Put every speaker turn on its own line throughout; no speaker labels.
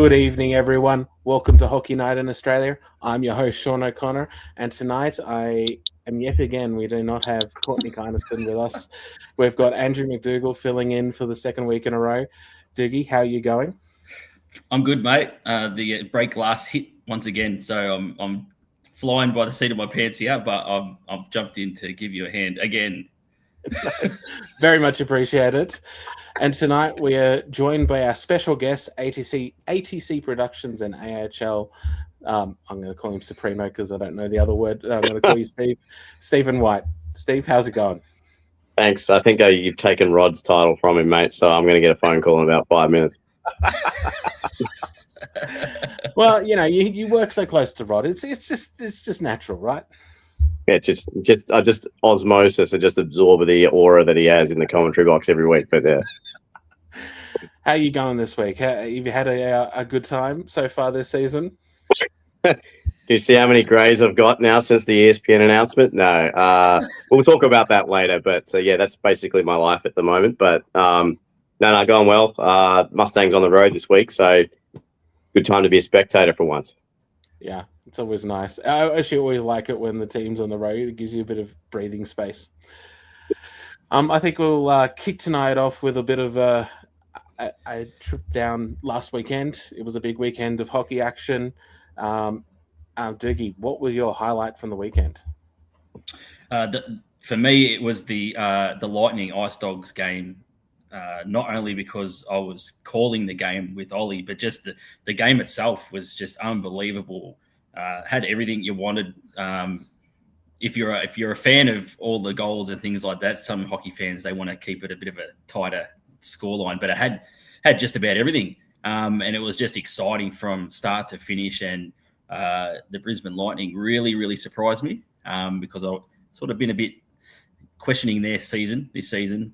Good evening, everyone. Welcome to Hockey Night in Australia. I'm your host, Sean O'Connor, and tonight I am yet again, we do not have Courtney Kynaston with us. We've got Andrew McDougall filling in for the second week in a row. Doogie, how are you going?
I'm good, mate. The break glass hit once again, so I'm flying by the seat of my pants here, but I've jumped in to give you a hand again.
Nice. Very much appreciated. And tonight we are joined by our special guest, ATC Productions and AIHL. I'm going to call him Supremo because I don't know the other word. I'm going to call you Stephen White. Steve, how's it going?
Thanks. I think you've taken Rod's title from him, mate, so I'm going to get a phone call in about 5 minutes.
Well, you work so close to Rod. It's just natural, right?
Yeah, just osmosis and just absorb the aura that he has in the commentary box every week. But yeah.
How are you going this week? Have you had a good time so far this season?
Do you see how many greys I've got now since the ESPN announcement? No. We'll talk about that later. But yeah, that's basically my life at the moment. But no, going well. Mustang's on the road this week, so good time to be a spectator for once.
Yeah, it's always nice. I actually always like it when the team's on the road. It gives you a bit of breathing space. I think we'll kick tonight off with a bit of a trip down last weekend. It was a big weekend of hockey action. Doogie, what was your highlight from the weekend?
For me, it was the Lightning Ice Dogs game. Not only because I was calling the game with Ollie, but just the game itself was just unbelievable. Had everything you wanted. If you're a fan of all the goals and things like that, some hockey fans, they want to keep it a bit of a tighter scoreline, but it had just about everything. And it was just exciting from start to finish. And the Brisbane Lightning really, really surprised me because I've sort of been a bit questioning their season this season.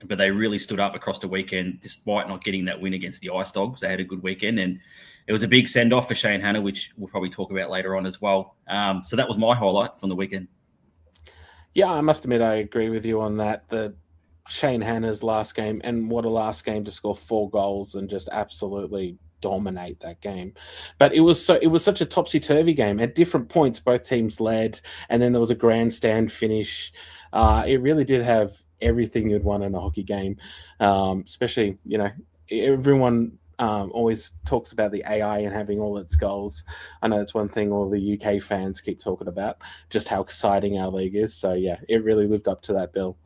But they really stood up across the weekend, despite not getting that win against the Ice Dogs. They had a good weekend, and it was a big send-off for Shane Hanna, which we'll probably talk about later on as well. So that was my highlight from the weekend.
Yeah, I must admit I agree with you on that. The Shane Hanna's last game, and what a last game to score 4 goals and just absolutely dominate that game. But it was such a topsy-turvy game. At different points, both teams led, and then there was a grandstand finish. It really did have everything you'd want in a hockey game, especially, everyone always talks about the AI and having all its goals. I know that's one thing all the UK fans keep talking about, just how exciting our league is. So, yeah, it really lived up to that bill.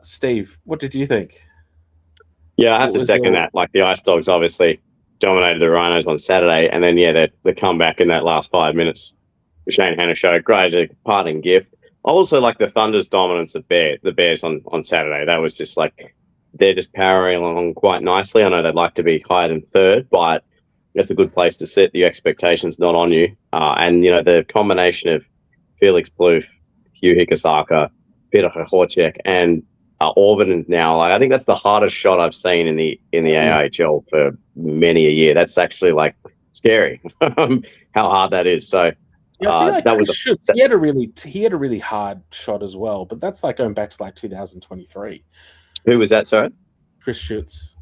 Steve, what did you think?
Yeah, I have to second that. Like, the Ice Dogs obviously dominated the Rhinos on Saturday, and then, yeah, the comeback in that last 5 minutes, Shane Hanna showed great as a parting gift. I also like the Thunder's dominance of the Bears on Saturday. That was just like they're just powering along quite nicely. I know they'd like to be higher than third, but it's a good place to sit. The expectation's not on you. And, the combination of Felix Plouffe, Hugh Hikosaka, Peter Horchek, and Orban now, I think that's the hardest shot I've seen in the AIHL for many a year. That's actually like scary how hard that is. So.
Yeah, he had a really hard shot as well, but that's like going back to like 2023.
Who was that, sorry?
Chris Schutz.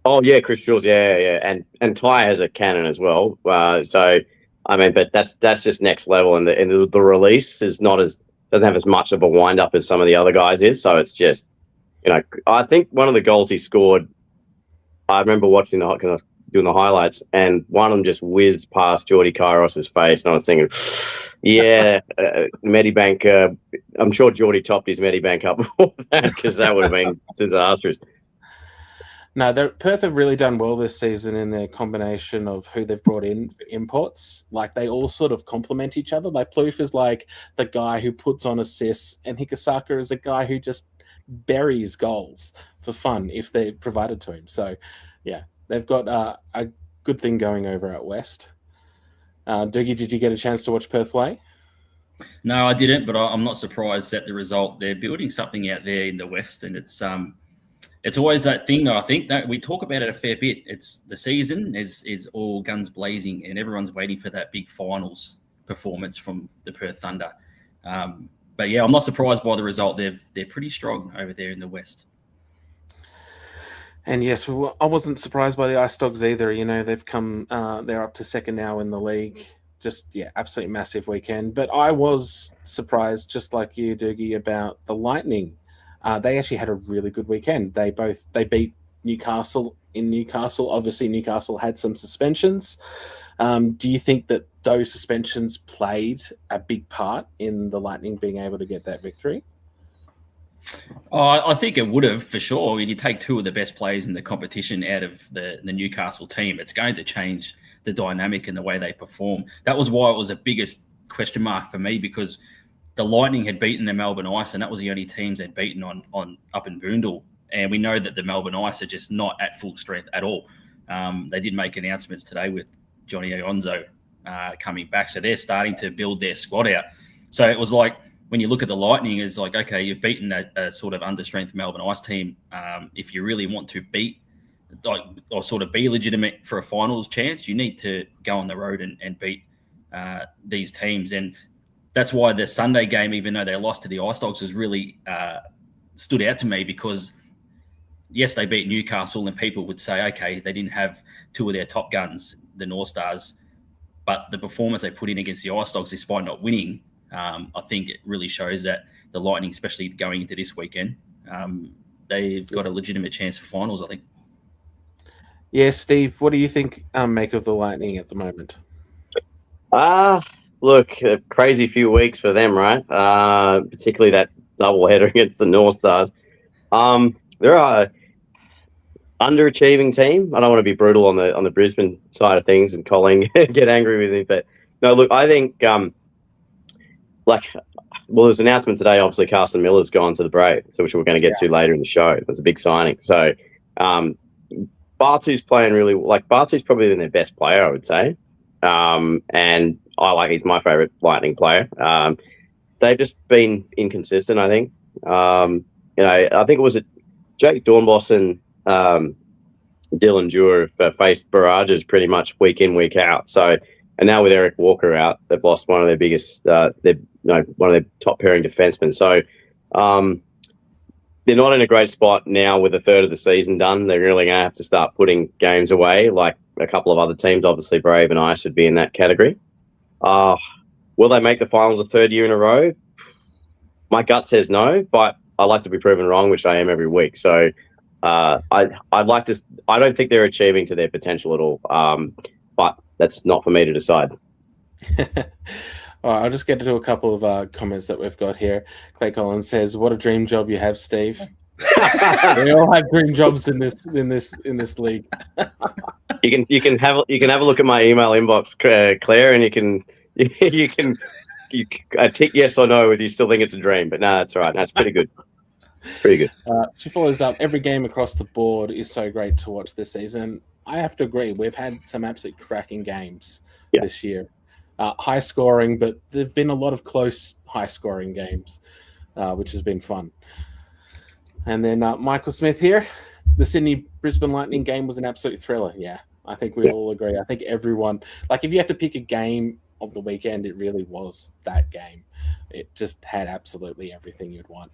Oh yeah, Chris Schutz, yeah, and Ty has a cannon as well. So I mean, but that's just next level, and the release doesn't have as much of a wind up as some of the other guys is. So it's just, I think one of the goals he scored, I remember watching doing the highlights, and one of them just whizzed past Geordie Kairos's face, and I was thinking, yeah, Medibank. I'm sure Geordie topped his Medibank up before that because that would have been disastrous.
No, Perth have really done well this season in their combination of who they've brought in for imports. Like, they all sort of complement each other. Like, Plouffe is like the guy who puts on assists, and Hikosaka is a guy who just buries goals for fun if they're provided to him. So, yeah. They've got a good thing going over at West. Doogie, did you get a chance to watch Perth play?
No, I didn't, but I'm not surprised at the result. They're building something out there in the West, and it's always that thing, though, I think, that we talk about it a fair bit. It's the season is all guns blazing, and everyone's waiting for that big finals performance from the Perth Thunder. But, yeah, I'm not surprised by the result. They're pretty strong over there in the West.
And yes, I wasn't surprised by the Ice Dogs either. You know, they've come, they're up to second now in the league. Just, yeah, absolutely massive weekend. But I was surprised, just like you, Doogie, about the Lightning. They actually had a really good weekend. They beat Newcastle in Newcastle. Obviously, Newcastle had some suspensions. Do you think that those suspensions played a big part in the Lightning being able to get that victory?
I think it would have for sure. When you take two of the best players in the competition out of the Newcastle team, it's going to change the dynamic and the way they perform. That was why it was the biggest question mark for me, because the Lightning had beaten the Melbourne Ice, and that was the only teams they'd beaten on up in Boondall. And we know that the Melbourne Ice are just not at full strength at all. They did make announcements today with Johnny Alonso coming back, so they're starting to build their squad out. So it was like, when you look at the Lightning, it's like, okay, you've beaten a sort of understrength Melbourne Ice team. If you really want to beat, like, or sort of be legitimate for a finals chance, you need to go on the road and beat these teams. And that's why the Sunday game, even though they lost to the Ice Dogs, was really stood out to me, because yes, they beat Newcastle, and people would say, okay, they didn't have two of their top guns, the North Stars, but the performance they put in against the Ice Dogs, despite not winning, I think it really shows that the Lightning, especially going into this weekend, they've got a legitimate chance for finals, I think.
Yeah, Steve, what do you think make of the Lightning at the moment?
Look, a crazy few weeks for them, right? Particularly that doubleheader against the North Stars. They're a underachieving team. I don't want to be brutal on the Brisbane side of things, and Colin get angry with me, but no, look, I think there's an announcement today. Obviously, Carson Miller's gone to the Braves, which we're going to get to later in the show. It was a big signing. So, Bartu's playing really Bartu's probably been their best player, I would say. And he's my favorite Lightning player. They've just been inconsistent, I think. I think it was Jake Dornbos and Dylan Dewar have faced barrages pretty much week in, week out. So, and now with Eric Walker out, they've lost one of their biggest, one of their top pairing defensemen. So, they're not in a great spot now with a third of the season done. They're really going to have to start putting games away, like a couple of other teams. Obviously, Brave and Ice would be in that category. Will they make the finals a third year in a row? My gut says no, but I like to be proven wrong, which I am every week. So I'd like to. I don't think they're achieving to their potential at all. But that's not for me to decide.
All right, I'll just get into a couple of comments that we've got here. Clay Collins says, "What a dream job you have, Steve." We all have dream jobs in this league.
You can have a look at my email inbox, Claire, and you can tick yes or no if you still think it's a dream. But no, that's all right. That's pretty good. It's pretty good.
She follows up, every game across the board is so great to watch this season. I have to agree. We've had some absolute cracking games this year. High scoring, but there have been a lot of close high scoring games, which has been fun. And then Michael Smith here. The Sydney-Brisbane Lightning game was an absolute thriller. Yeah, I think we all agree. I think everyone, if you had to pick a game of the weekend, it really was that game. It just had absolutely everything you'd want.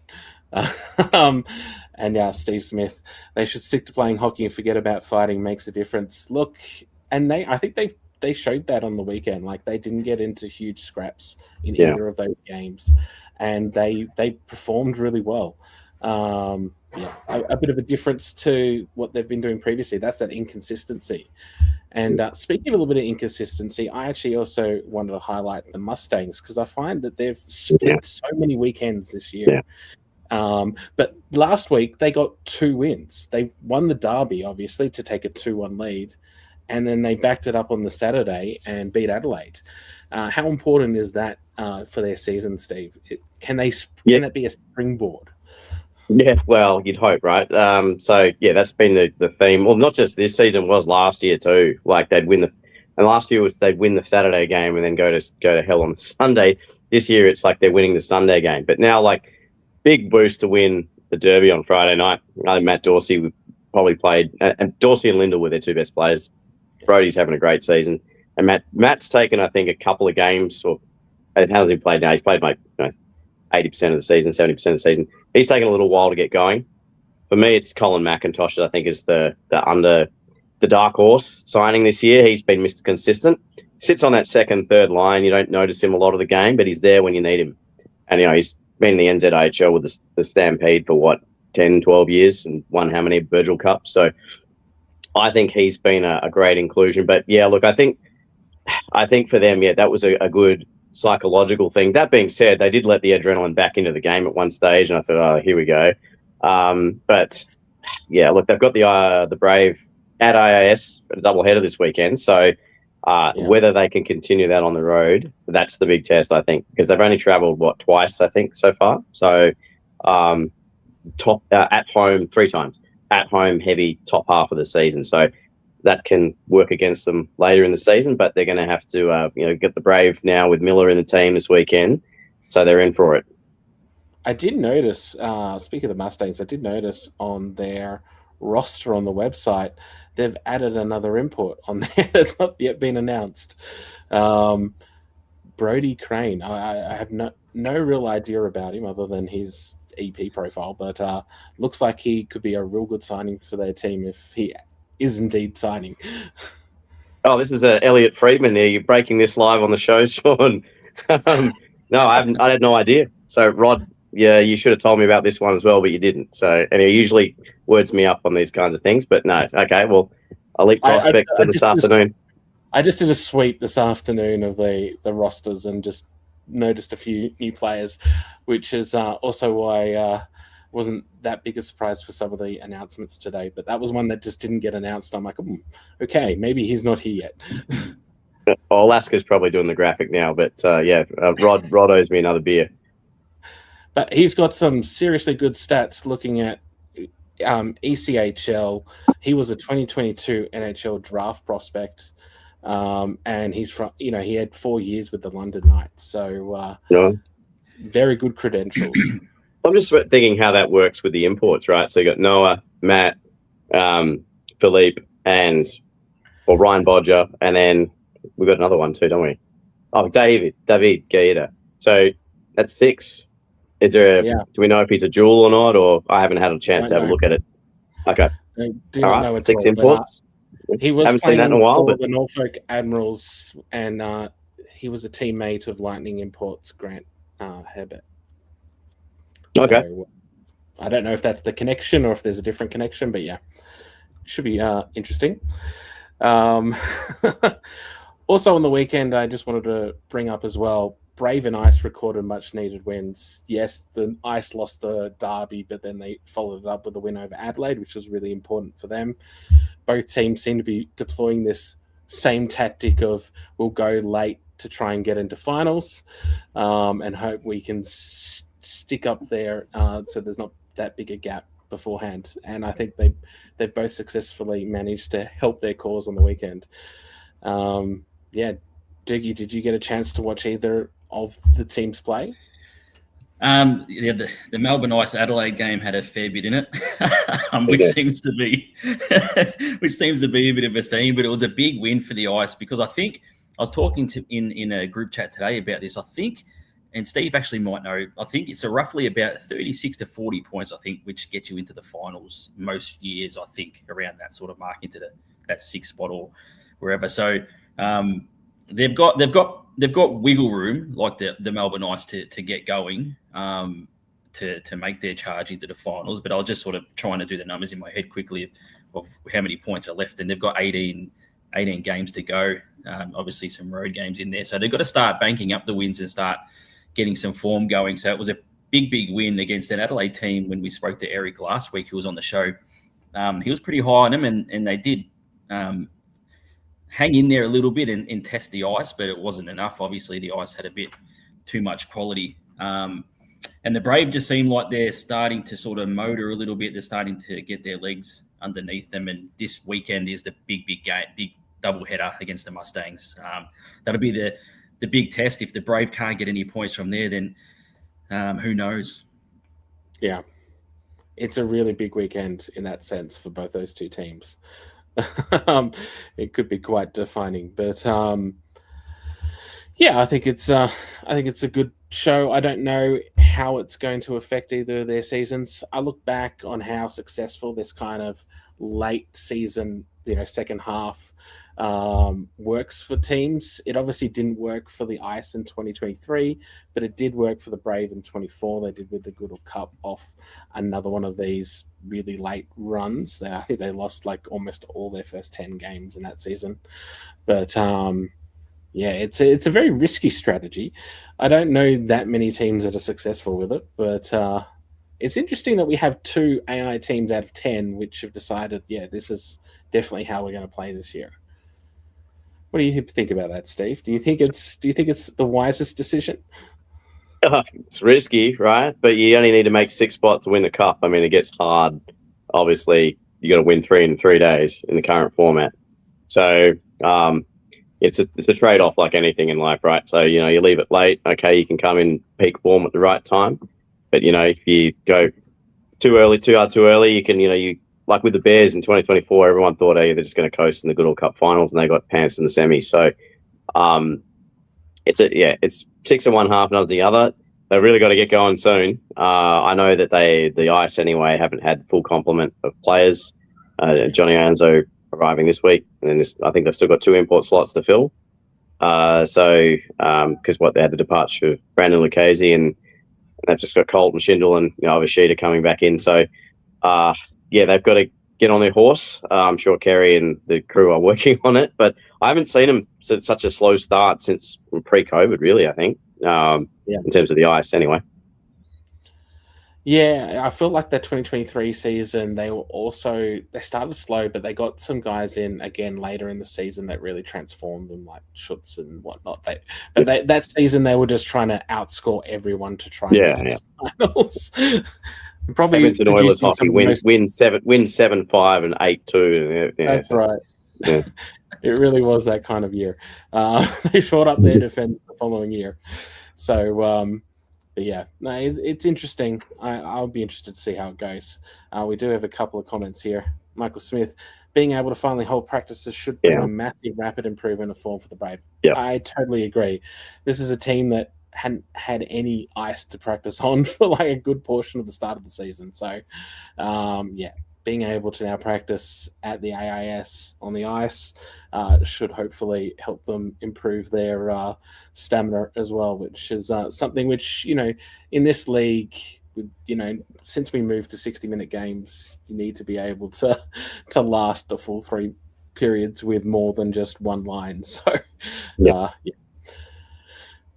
And Steve Smith, they should stick to playing hockey and forget about fighting. Makes a difference. Look, and I think they showed that on the weekend. They didn't get into huge scraps in either of those games, and they performed really well. A bit of a difference to what they've been doing previously. That's that inconsistency. And speaking of a little bit of inconsistency, I actually also wanted to highlight the Mustangs, because I find that they've split so many weekends this year. But last week they got 2 wins. They won the derby, obviously, to take a 2-1 lead, and then they backed it up on the Saturday and beat Adelaide. How important is that for their season, Steve? Can it be a springboard?
Yeah, well, you'd hope, right? That's been the theme. Well, not just this season, was last year too. They'd win and last year they'd win the Saturday game and then go to hell on Sunday. This year it's they're winning the Sunday game, but now big boost to win the Derby on Friday night. I think Matt Dorsey probably played, and Dorsey and Lindell were their 2 best players. Brody's having a great season, and Matt's taken, I think, a couple of games. Or how has he played now? He's played 80% of the season, 70% of the season. He's taken a little while to get going. for me, it's Colin McIntosh that I think is the dark horse signing this year. He's been Mr. Consistent. Sits on that second, third line. You don't notice him a lot of the game, but he's there when you need him. And, he's been in the NZIHL with the Stampede for, 10, 12 years and won how many Virgil Cups. So I think he's been a great inclusion. But, yeah, look, I think for them, that was a good psychological thing. That being said, they did let the adrenaline back into the game at one stage, and I thought, oh, here we go. But, yeah, look, they've got the Brave at AIS, a doubleheader this weekend. So whether they can continue that on the road, that's the big test, I think, because they've only travelled, twice, I think, so far. So at home 3 times, at home heavy top half of the season. So that can work against them later in the season, but they're going to have to, get the Brave now with Miller in the team this weekend. So they're in for it.
I did notice, speaking of the Mustangs, I did notice on their roster on the website, they've added another import on there that's not yet been announced. Brody Crane. I have no real idea about him other than his EP profile, but looks like he could be a real good signing for their team if he is indeed signing.
Oh, this is Elliot Friedman here. You're breaking this live on the show, Sean. No, I had no idea. So, Rod, yeah, you should have told me about this one as well, but you didn't. So, and he usually words me up on these kinds of things, but no. Okay, well, elite prospects this afternoon.
I just did a sweep this afternoon of the rosters and just noticed a few new players, which is also why wasn't that big a surprise for some of the announcements today. But that was one that just didn't get announced. I'm like, okay, maybe he's not here yet.
Alaska's probably doing the graphic now, but Rod owes me another beer.
But he's got some seriously good stats looking at ECHL. He was a 2022 NHL draft prospect. And he's from, he had 4 years with the London Knights. So very good credentials.
I'm just thinking how that works with the imports, right? So you got Noah, Matt, Philippe, or Ryan Bodger, and then we've got another one too, don't we? Oh, David Gaeta. So that's 6. Is there do we know if he's a jewel or not, or I haven't had a chance to have a look at it? Okay.
I do not know
6 imports.
He was
haven't seen that in a while, but
the Norfolk Admirals, and he was a teammate of Lightning Imports Grant Herbert.
Okay.
So, I don't know if that's the connection or if there's a different connection, but yeah, should be interesting. Also on the weekend, I just wanted to bring up as well, Brave and Ice recorded much needed wins. Yes, the Ice lost the derby, but then they followed it up with a win over Adelaide, which was really important for them. Both teams seem to be deploying this same tactic of we'll go late to try and get into finals and hope we can stick up there so there's not that big a gap beforehand. And I think they've both successfully managed to help their cause on the weekend. Diggy, did you get a chance to watch either of the teams play?
The Melbourne Ice Adelaide game had a fair bit in it, which seems to be a bit of a theme. But it was a big win for the Ice because I think I was talking to in a group chat today about this. I think, and Steve actually might know, I think it's roughly about 36 to 40 points. I think which gets you into the finals most years. I think around that sort of mark into that 6th spot or wherever. So they've got wiggle room like the Melbourne Ice to get going to make their charge into the finals. But I was just sort of trying to do the numbers in my head quickly of how many points are left, and they've got 18 games to go. Obviously some road games in there, so they've got to start banking up the wins and start getting some form going. So it was a big win against an Adelaide team. When we spoke to Eric last week, who was on the show, he was pretty high on them, and they did hang in there a little bit and test the Ice, but it wasn't enough. Obviously, the Ice had a bit too much quality. And the Brave just seem like they're starting to sort of motor a little bit. They're starting to get their legs underneath them. And this weekend is the big game, big doubleheader against the Mustangs. That'll be the big test. If the Brave can't get any points from there, then who knows?
Yeah. It's a really big weekend in that sense for both those two teams. It could be quite defining, but I think it's a good show. I don't know how it's going to affect either of their seasons. I look back on how successful this kind of late season, second half works for teams. It obviously didn't work for the Ice in 2023, but it did work for the Brave in 24. They did with the Goodall Cup off another one of these really late runs. I think they lost like almost all their first 10 games in that season. But yeah, it's a very risky strategy. I don't know that many teams that are successful with it, but it's interesting that we have 2 AI teams out of 10 which have decided, this is definitely how we're going to play this year. What do you think about that, Steve? Do you think it's the wisest decision?
It's risky, right? But you only need to make 6 spots to win the cup. I mean, it gets hard. Obviously, you got to win 3 in 3 days in the current format. So it's a trade-off like anything in life, right? So, you leave it late. Okay, you can come in peak form at the right time. But, if you go too early, you can, you like with the Bears in 2024, everyone thought, they're just going to coast in the Goodall Cup finals, and they got pants in the semis. So it's 6 and one half, not the other. They've really got to get going soon. I know that the Ice anyway haven't had full complement of players. Johnny Anzo arriving this week, and then I think they've still got 2 import slots to fill. Because they had the departure of Brandon Lucchese, and they've just got Colton Schindel and Avishita coming back in. So they've got to get on their horse. I'm sure Kerry and the crew are working on it, but I haven't seen them such a slow start since pre-COVID, really, I think, in terms of the Ice anyway.
Yeah, I feel like that 2023 season, they started slow, but they got some guys in again later in the season that really transformed them, like Schutz and whatnot. That season, they were just trying to outscore everyone to try and get into finals. Probably
Edmonton Oilers hockey win 7-5 and 8-2.
That's right. Yeah. It really was that kind of year. They short up their defense the following year. So, it's interesting. I'll be interested to see how it goes. We do have a couple of comments here. Michael Smith, being able to finally hold practices should bring a massive, rapid improvement of form for the Brave.
Yeah.
I totally agree. This is a team that hadn't had any ice to practice on for like a good portion of the start of the season. So, being able to now practice at the AIS on the ice should hopefully help them improve their stamina as well, which is something which, in this league, since we moved to 60-minute games, you need to be able to last a full 3 periods with more than just one line. So,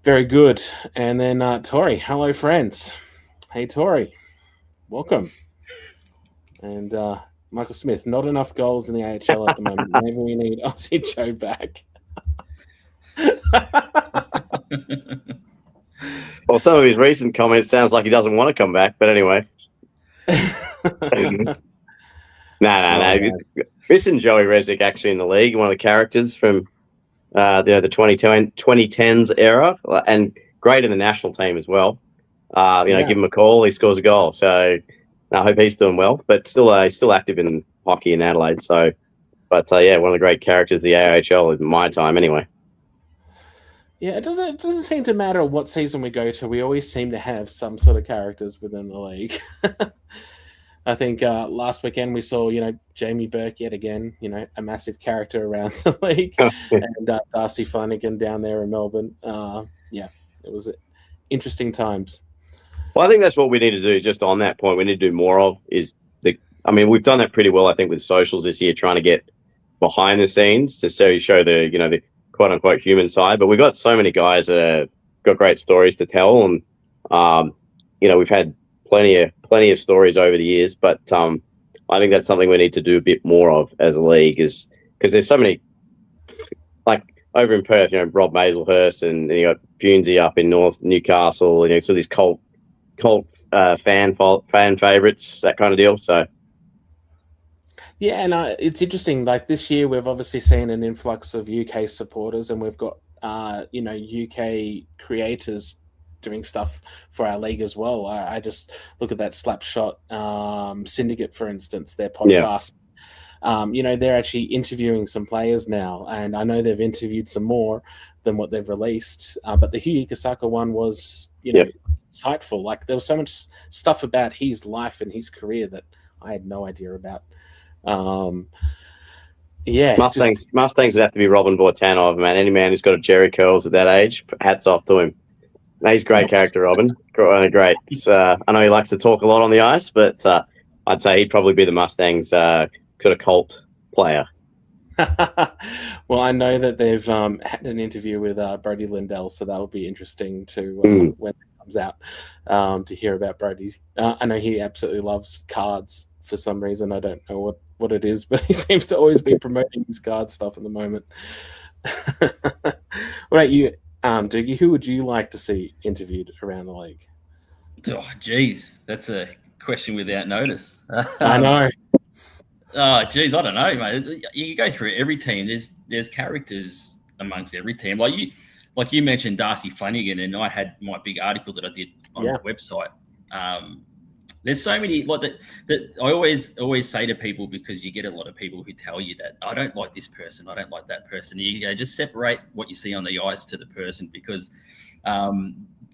very good. And then Tori, hello, friends. Hey, Tori, welcome. And Michael Smith, not enough goals in the AHL at the moment. Maybe we need Aussie Joe back.
Well, some of his recent comments sounds like he doesn't want to come back, but anyway. No. Listen, Joey Resnick actually in the league, one of the characters from the 2010s era, and great in the national team as well. Give him a call, he scores a goal. So I hope he's doing well, but he's still active in hockey in Adelaide. So, one of the great characters of the AIHL in my time anyway.
Yeah, it doesn't seem to matter what season we go to. We always seem to have some sort of characters within the league. I think last weekend we saw, Jamie Burke yet again, a massive character around the league, and Darcy Flanagan down there in Melbourne. It was interesting times.
Well, I think that's what we need to do. Just on that point, we need to do more of we've done that pretty well, I think, with socials this year, trying to get behind the scenes to show the quote unquote human side. But we've got so many guys that have got great stories to tell, and we've had plenty of stories over the years. But I think that's something we need to do a bit more of as a league, is because there's so many, like over in Perth, Rob Mazelhurst, and you got Funsey up in North Newcastle, so these cult fan favorites, that kind of deal. So
yeah, and it's interesting. Like this year, we've obviously seen an influx of UK supporters, and we've got UK creators doing stuff for our league as well. I just look at that Slapshot Syndicate, for instance, their podcast. They're actually interviewing some players now, and I know they've interviewed some more than what they've released. But the Hugh Ikasaka one was, insightful. Like there was so much stuff about his life and his career that I had no idea about.
Mustangs would have to be Robin Bortanov, man. Any man who's got a Jerry curls at that age, hats off to him. He's a great character, Robin. Great. I know he likes to talk a lot on the ice, but I'd say he'd probably be the Mustangs' sort of cult player.
Well, I know that they've had an interview with Brody Lindell, so that will be interesting to when it comes out to hear about Brody. I know he absolutely loves cards for some reason. I don't know what it is, but he seems to always be promoting his card stuff at the moment. What about you, Doogie? Who would you like to see interviewed around the league?
Oh, geez, that's a question without notice.
I know.
Oh, geez, I don't know, mate. You go through every team. There's characters amongst every team. Like you mentioned Darcy Flanagan, and I had my big article that I did on the website. There's so many that I always say to people, because you get a lot of people who tell you that I don't like this person, I don't like that person. You go, just separate what you see on the ice to the person, because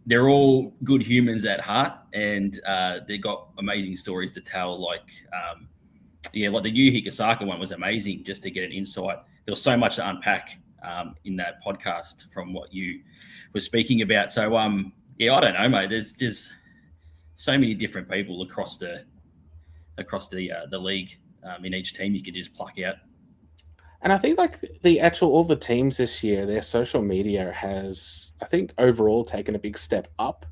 they're all good humans at heart, and they've got amazing stories to tell. Like the Yu Hikosaka one was amazing, just to get an insight. There was so much to unpack in that podcast from what you were speaking about. So I don't know, mate. There's just so many different people across the league in each team you could just pluck out.
And I think like all the teams this year, their social media has, I think, overall taken a big step up.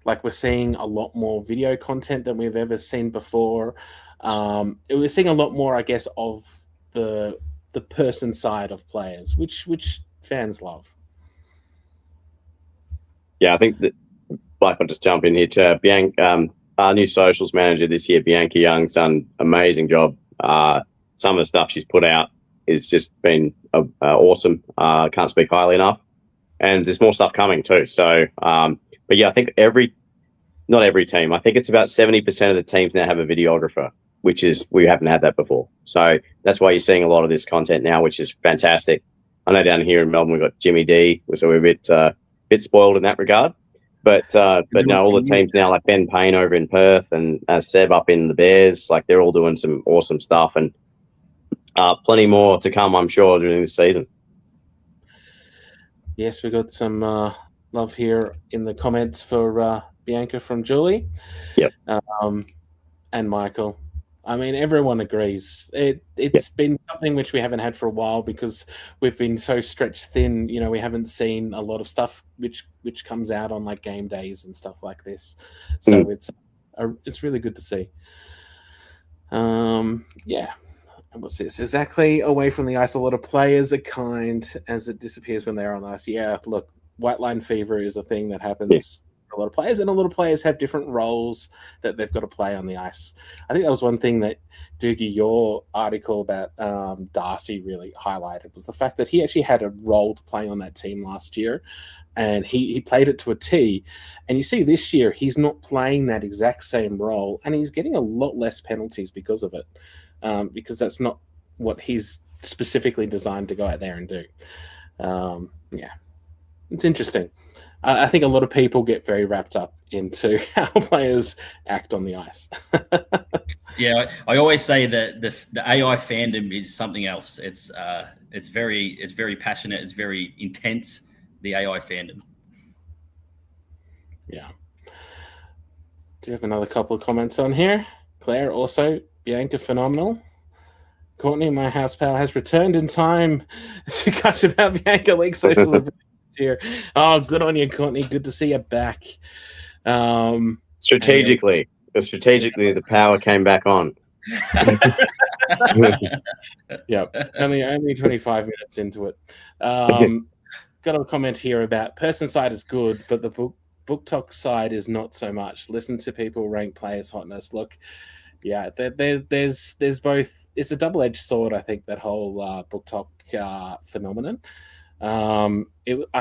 Like we're seeing a lot more video content than we've ever seen before. We're seeing a lot more, I guess, of the person side of players, which fans love. Yeah,
I think that, like, I'll just jump in here to Bianca, our new socials manager this year, Bianca Young's done an amazing job. Some of the stuff she's put out has just been awesome. Can't speak highly enough. And there's more stuff coming too. So, but yeah, I think not every team, I think it's about 70% of the teams now have a videographer, which is, we haven't had that before. So that's why you're seeing a lot of this content now, which is fantastic. I know down here in Melbourne, we've got Jimmy D, so we're a bit spoiled in that regard. But no, all the teams now, like Ben Payne over in Perth and Seb up in the Bears, like they're all doing some awesome stuff, and plenty more to come, I'm sure, during this season.
Yes, we got some love here in the comments for Bianca from Julie.
Yep.
And Michael. I mean, everyone agrees. It's been something which we haven't had for a while because we've been so stretched thin. You know, we haven't seen a lot of stuff which comes out on like game days and stuff like this. So it's really good to see. And what's this? Exactly away from the ice. A lot of players are kind as it disappears when they're on the ice. Yeah, look, white line fever is a thing that happens. Yeah. A lot of players, and a lot of players have different roles that they've got to play on the ice. I think that was one thing that, Doogie, your article about Darcy really highlighted, was the fact that he actually had a role to play on that team last year, and he played it to a T. And you see this year, he's not playing that exact same role, and he's getting a lot less penalties because of it, because that's not what he's specifically designed to go out there and do. It's interesting. I think a lot of people get very wrapped up into how players act on the ice.
Yeah, I always say that the AI fandom is something else. It's very passionate. It's very intense. The AI fandom.
Yeah. Do you have another couple of comments on here? Claire, also, Bianca, phenomenal. Courtney, my house power has returned in time to gush about Bianca League socials. Year. Oh, good on you, Courtney. Good to see you back.
Strategically, the power came back on.
Yep. Only 25 minutes into it. Got a comment here about person side is good, but the book talk side is not so much. Listen to people rank players' hotness. Look, yeah, there's both. It's a double-edged sword, I think, that whole book talk phenomenon. I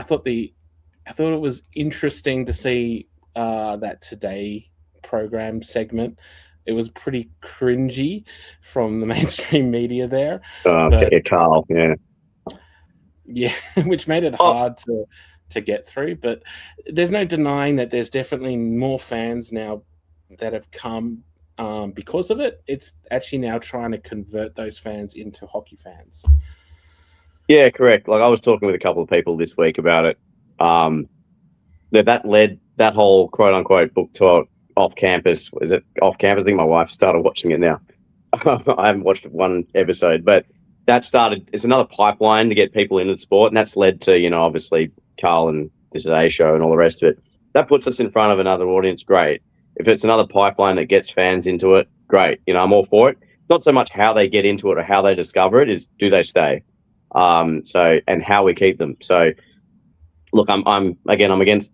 thought it was interesting to see that Today program segment. It was pretty cringy from the mainstream media there.
Carl, yeah,
which made it hard to get through. But there's no denying that there's definitely more fans now that have come because of it. It's actually now trying to convert those fans into hockey fans.
Yeah, correct. Like I was talking with a couple of people this week about it. That led that whole quote unquote book talk off campus. Is it off campus? I think my wife started watching it now. I haven't watched one episode, but that started. It's another pipeline to get people into the sport, and that's led to obviously Carl and the Today Show and all the rest of it. That puts us in front of another audience. Great. If it's another pipeline that gets fans into it, great. I'm all for it. Not so much how they get into it or how they discover it, is do they stay? And how we keep them. So, look, I'm against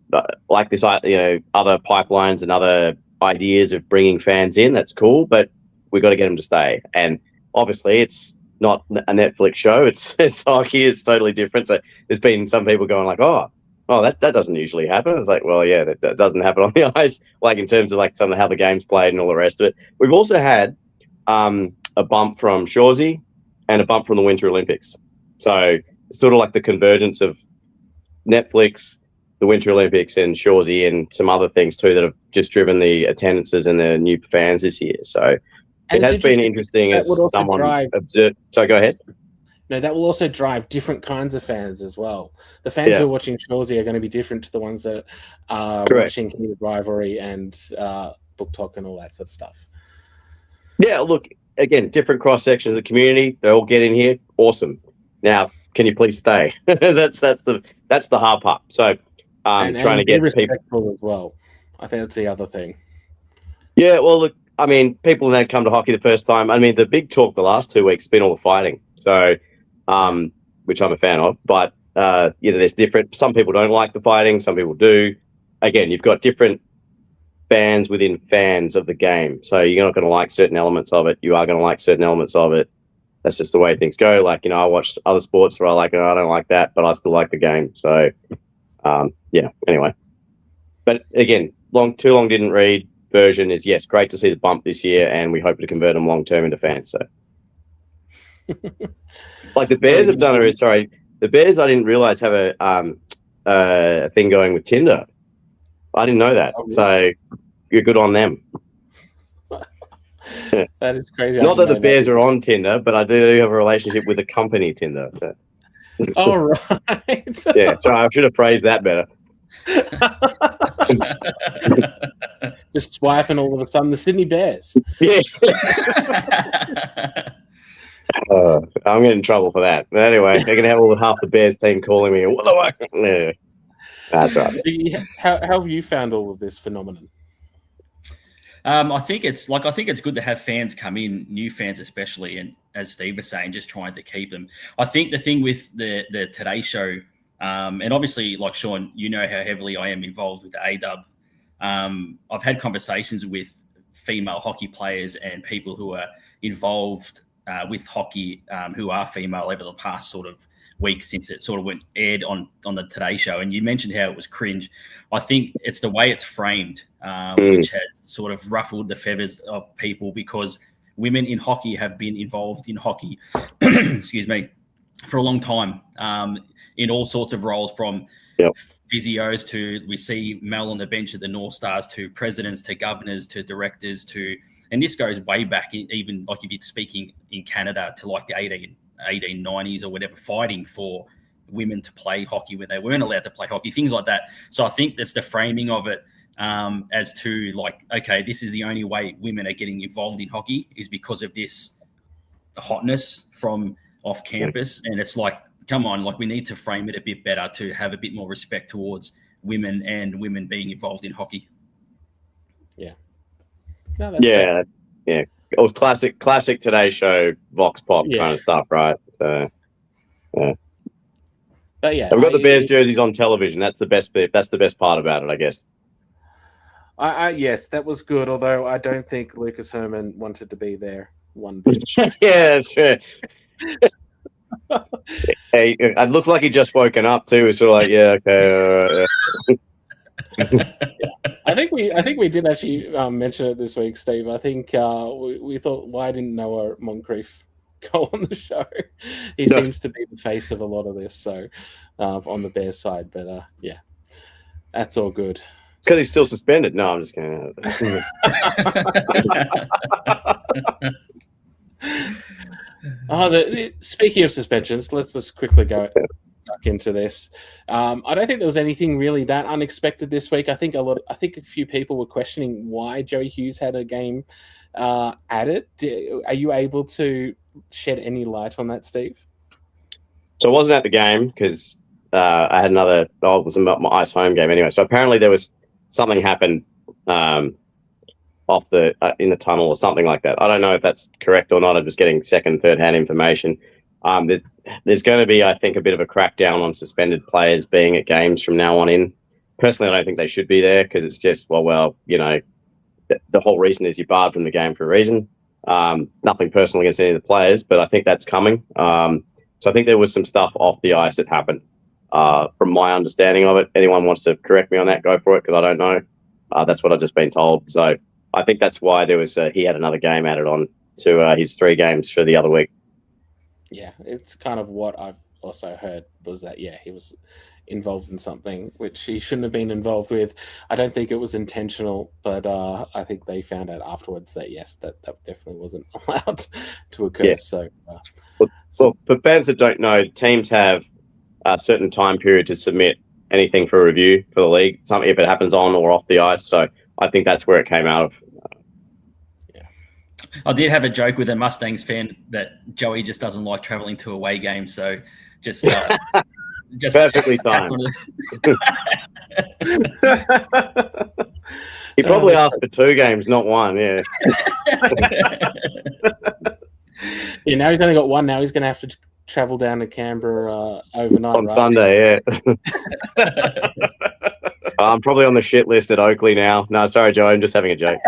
like this, other pipelines and other ideas of bringing fans in. That's cool, but we got to get them to stay. And obviously, it's not a Netflix show. It's hockey. It's totally different. So there's been some people going like, oh, that doesn't usually happen. It's like, well, yeah, that doesn't happen on the ice. Like in terms of like some of how the game's played and all the rest of it. We've also had a bump from Shoresy and a bump from the Winter Olympics. So it's sort of like the convergence of Netflix, the Winter Olympics, and Shoresy, and some other things too that have just driven the attendances and the new fans this year. So it has been interesting as someone observed. So go ahead.
No, that will also drive different kinds of fans as well. The fans who are watching Shoresy are going to be different to the ones that are watching Heated Rivalry and Book Talk and all that sort of stuff.
Yeah, look, again, different cross sections of the community. They all get in here. Awesome. Now, can you please stay? that's the hard part. So, trying to get
respectful as well. I think that's the other thing.
Yeah, well, look, I mean, people that come to hockey the first time. I mean, the big talk the last 2 weeks has been all the fighting. So, which I'm a fan of. But there's different. Some people don't like the fighting. Some people do. Again, you've got different fans within fans of the game. So you're not going to like certain elements of it. You are going to like certain elements of it. That's just the way things go. Like, I watched other sports where I don't like that, but I still like the game. So, anyway. But again, too long didn't read version is, yes, great to see the bump this year, and we hope to convert them long-term into fans. So, like the Bears have done it. Sorry, the Bears, I didn't realize have a thing going with Tinder. I didn't know that. So, you're good on them.
That is crazy.
Not that the Bears are on Tinder, but I do have a relationship with the company Tinder. So.
Oh, right.
Yeah, sorry, I should have phrased that better.
Just swiping all of a sudden the Sydney Bears.
Yeah. I'm getting in trouble for that. But anyway, they're going to have half the Bears team calling me. What do I? Yeah. That's right.
How have you found all of this phenomenon?
I think it's good to have fans come in, new fans especially, and as Steve was saying, just trying to keep them. I think the thing with the Today Show, and obviously, like Sean, how heavily I am involved with the ADub. I've had conversations with female hockey players and people who are involved with hockey who are female over the past sort of week since it sort of went aired on the Today Show. And you mentioned how it was cringe. I think it's the way it's framed, which has sort of ruffled the feathers of people, because women in hockey have been involved in hockey, excuse me, for a long time, in all sorts of roles, from physios to, we see Mel on the bench at the North Stars, to presidents, to governors, to directors, and this goes way back, even like if you're speaking in Canada to like the 1890s or whatever, fighting for women to play hockey when they weren't allowed to play hockey, things like that. So I think that's the framing of it, as to like, okay, this is the only way women are getting involved in hockey is because of this hotness from off campus. And it's like, come on, like we need to frame it a bit better to have a bit more respect towards women and women being involved in hockey.
Yeah. No, that's fair.
Yeah. It was classic Today Show, Vox Pop kind of stuff, right? So, yeah.
But yeah,
we've got the Bears jerseys on television. That's the best bit. That's the best part about it, I guess.
Yes, that was good. Although I don't think Lucas Herman wanted to be there one bit.
Yeah, that's true. Hey, it looked like he just woken up too. It's sort of like, yeah, okay.
I think we did actually mention it this week, Steve. I think we thought, why didn't Noah Moncrief go on the show. He seems to be the face of a lot of this, so on the Bears side. But yeah, that's all good.
It's because he's still suspended. No, I'm just kidding.
Speaking of suspensions, let's just quickly go duck into this. I don't think there was anything really that unexpected this week. I think a few people were questioning why Joey Hughes had a game added. Are you able to shed any light on that, Steve?
So I wasn't at the game because I had another. I was about my ice home game anyway. So apparently there was something happened off the in the tunnel or something like that. I don't know if that's correct or not. I'm just getting second, third hand information. There's going to be, I think, a bit of a crackdown on suspended players being at games from now on in. Personally, I don't think they should be there because it's just, well, you know, the whole reason is you're barred from the game for a reason. Nothing personal against any of the players, but I think that's coming. So I think there was some stuff off the ice that happened. From my understanding of it, anyone wants to correct me on that, go for it, because I don't know. That's what I've just been told. So I think that's why there was he had another game added on to his 3 games for the other week.
Yeah, it's kind of what I've also heard was that, yeah, he was involved in something which he shouldn't have been involved with. I don't think it was intentional, but I think they found out afterwards that, yes, that definitely wasn't allowed to occur. Yeah. So,
well, for fans that don't know, teams have a certain time period to submit anything for review for the league, something if it happens on or off the ice. So I think that's where it came out of.
I did have a joke with a Mustangs fan that Joey just doesn't like traveling to away games, so just
perfectly timed. He probably asked for 2 games, not 1. Yeah.
Yeah. Now he's only got 1. Now he's going to have to travel down to Canberra overnight
on Sunday. Yeah. I'm probably on the shit list at Oakley now. No, sorry, Joe. I'm just having a joke.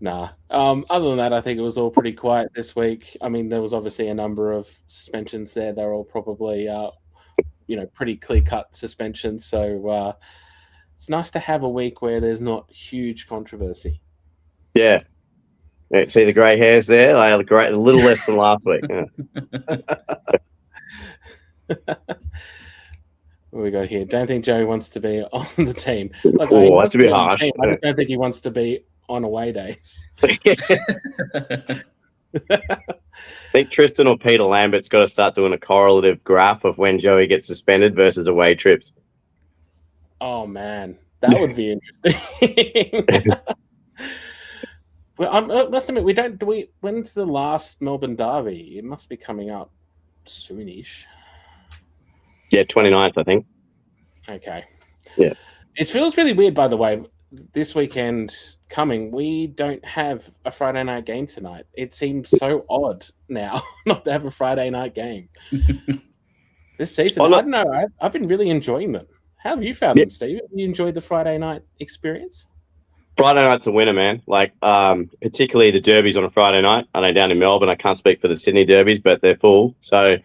Nah. Other than that, I think it was all pretty quiet this week. I mean, there was obviously a number of suspensions there. They're all probably, pretty clear-cut suspensions. So it's nice to have a week where there's not huge controversy.
Yeah. See the grey hairs there? They are great, a little less than last week. Yeah.
What we got here? Don't think Joey wants to be on the team.
That's a bit harsh.
I just don't think he wants to be on away days.
I think Tristan or Peter Lambert's got to start doing a correlative graph of when Joey gets suspended versus away trips.
Oh, man. That would be interesting. Well, I must admit, when's the last Melbourne derby? It must be coming up soonish.
Yeah, 29th, I think.
Okay.
Yeah.
It feels really weird, by the way. This weekend coming, we don't have a Friday night game tonight. It seems so odd now not to have a Friday night game this season. I don't know. I've been really enjoying them. How have you found them, Steve? Have you enjoyed the Friday night experience?
Friday night's a winner, man. Like, particularly the derbies on a Friday night. I know down in Melbourne, I can't speak for the Sydney derbies, but they're full. So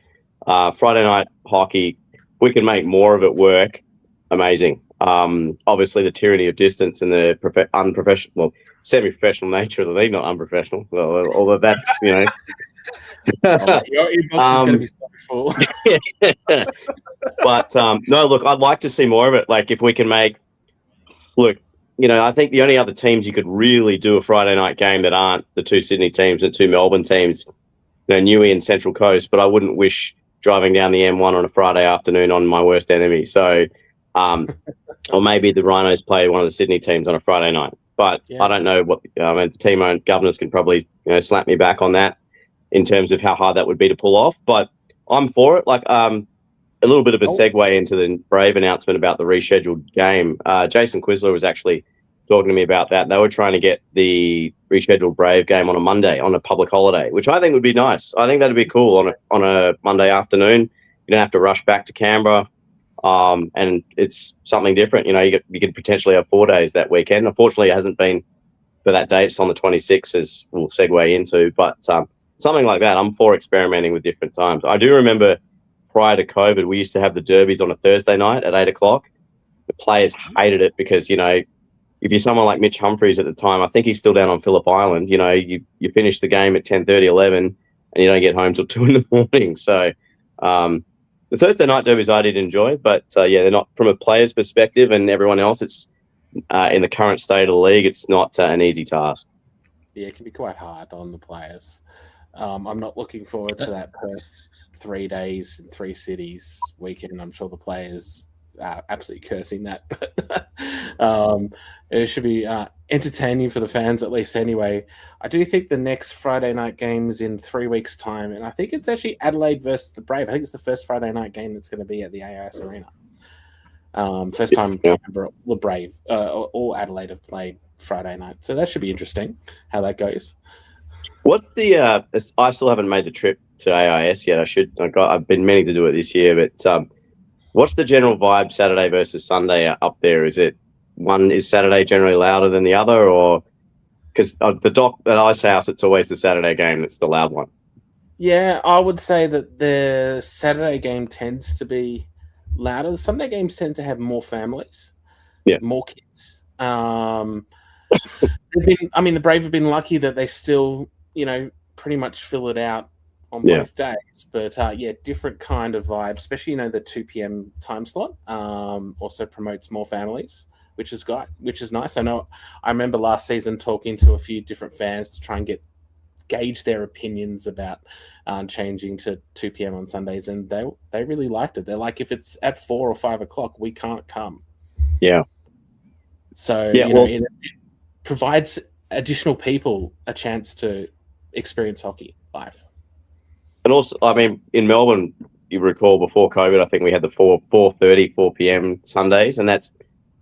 Friday night hockey, we can make more of it work. Amazing. Obviously, the tyranny of distance and the unprofessional, semi-professional nature of the league, not unprofessional. Well, although that's, Your
inbox is going to be so full.
But, no, look, I'd like to see more of it. Like, if we can make... Look, I think the only other teams you could really do a Friday night game that aren't the 2 Sydney teams and 2 Melbourne teams, Newey and Central Coast, but I wouldn't wish driving down the M1 on a Friday afternoon on my worst enemy. So, or maybe the Rhinos play one of the Sydney teams on a Friday night. But I don't know what the team-owned governors can probably slap me back on that in terms of how hard that would be to pull off. But I'm for it. Like a little bit of a segue into the Brave announcement about the rescheduled game. Jason Quisler was actually talking to me about that. They were trying to get the rescheduled Brave game on a Monday, on a public holiday, which I think would be nice. I think that'd be cool on a Monday afternoon. You don't have to rush back to Canberra, and it's something different. You could potentially have 4 days that weekend. Unfortunately, it hasn't been for that date. It's on the 26th, as we'll segue into. But something like that, I'm for experimenting with different times. I do remember prior to COVID, we used to have the derbies on a Thursday night at 8 o'clock. The players hated it because, if you're someone like Mitch Humphries at the time, I think he's still down on Phillip Island. You know, you finish the game at 10:30, 11, and you don't get home till 2 in the morning. So the Thursday night derbies I did enjoy, but yeah, they're not from a player's perspective and everyone else. It's in the current state of the league, it's not an easy task.
Yeah, it can be quite hard on the players. I'm not looking forward to that Perth 3 days in 3 cities weekend. I'm sure the players are absolutely cursing that, but it should be entertaining for the fans at least anyway. I do think the next Friday night game is in 3 weeks' time, and I think it's actually Adelaide versus the Brave. I think it's the first Friday night game that's going to be at the AIS Arena. First time the Brave or Adelaide have played Friday night, so that should be interesting how that goes.
What's the? I still haven't made the trip to AIS yet. I've been meaning to do it this year, but what's the general vibe Saturday versus Sunday up there? Is Saturday generally louder than the other, or because the doc at Ice House, it's always the Saturday game that's the loud one?
Yeah, I would say that the Saturday game tends to be louder. The Sunday games tend to have more families, more kids. The Brave have been lucky that they still, pretty much fill it out on both days. But different kind of vibe, especially the 2 p.m. time slot. Also promotes more families, which is nice. I remember last season talking to a few different fans to try and gauge their opinions about changing to 2 p.m. on Sundays, and they really liked it. They're like, if it's at 4 or 5 o'clock, we can't come.
Yeah.
So it provides additional people a chance to experience hockey live.
And also, in Melbourne, you recall before COVID, I think we had the 4:30, 4 p.m. Sundays, and that's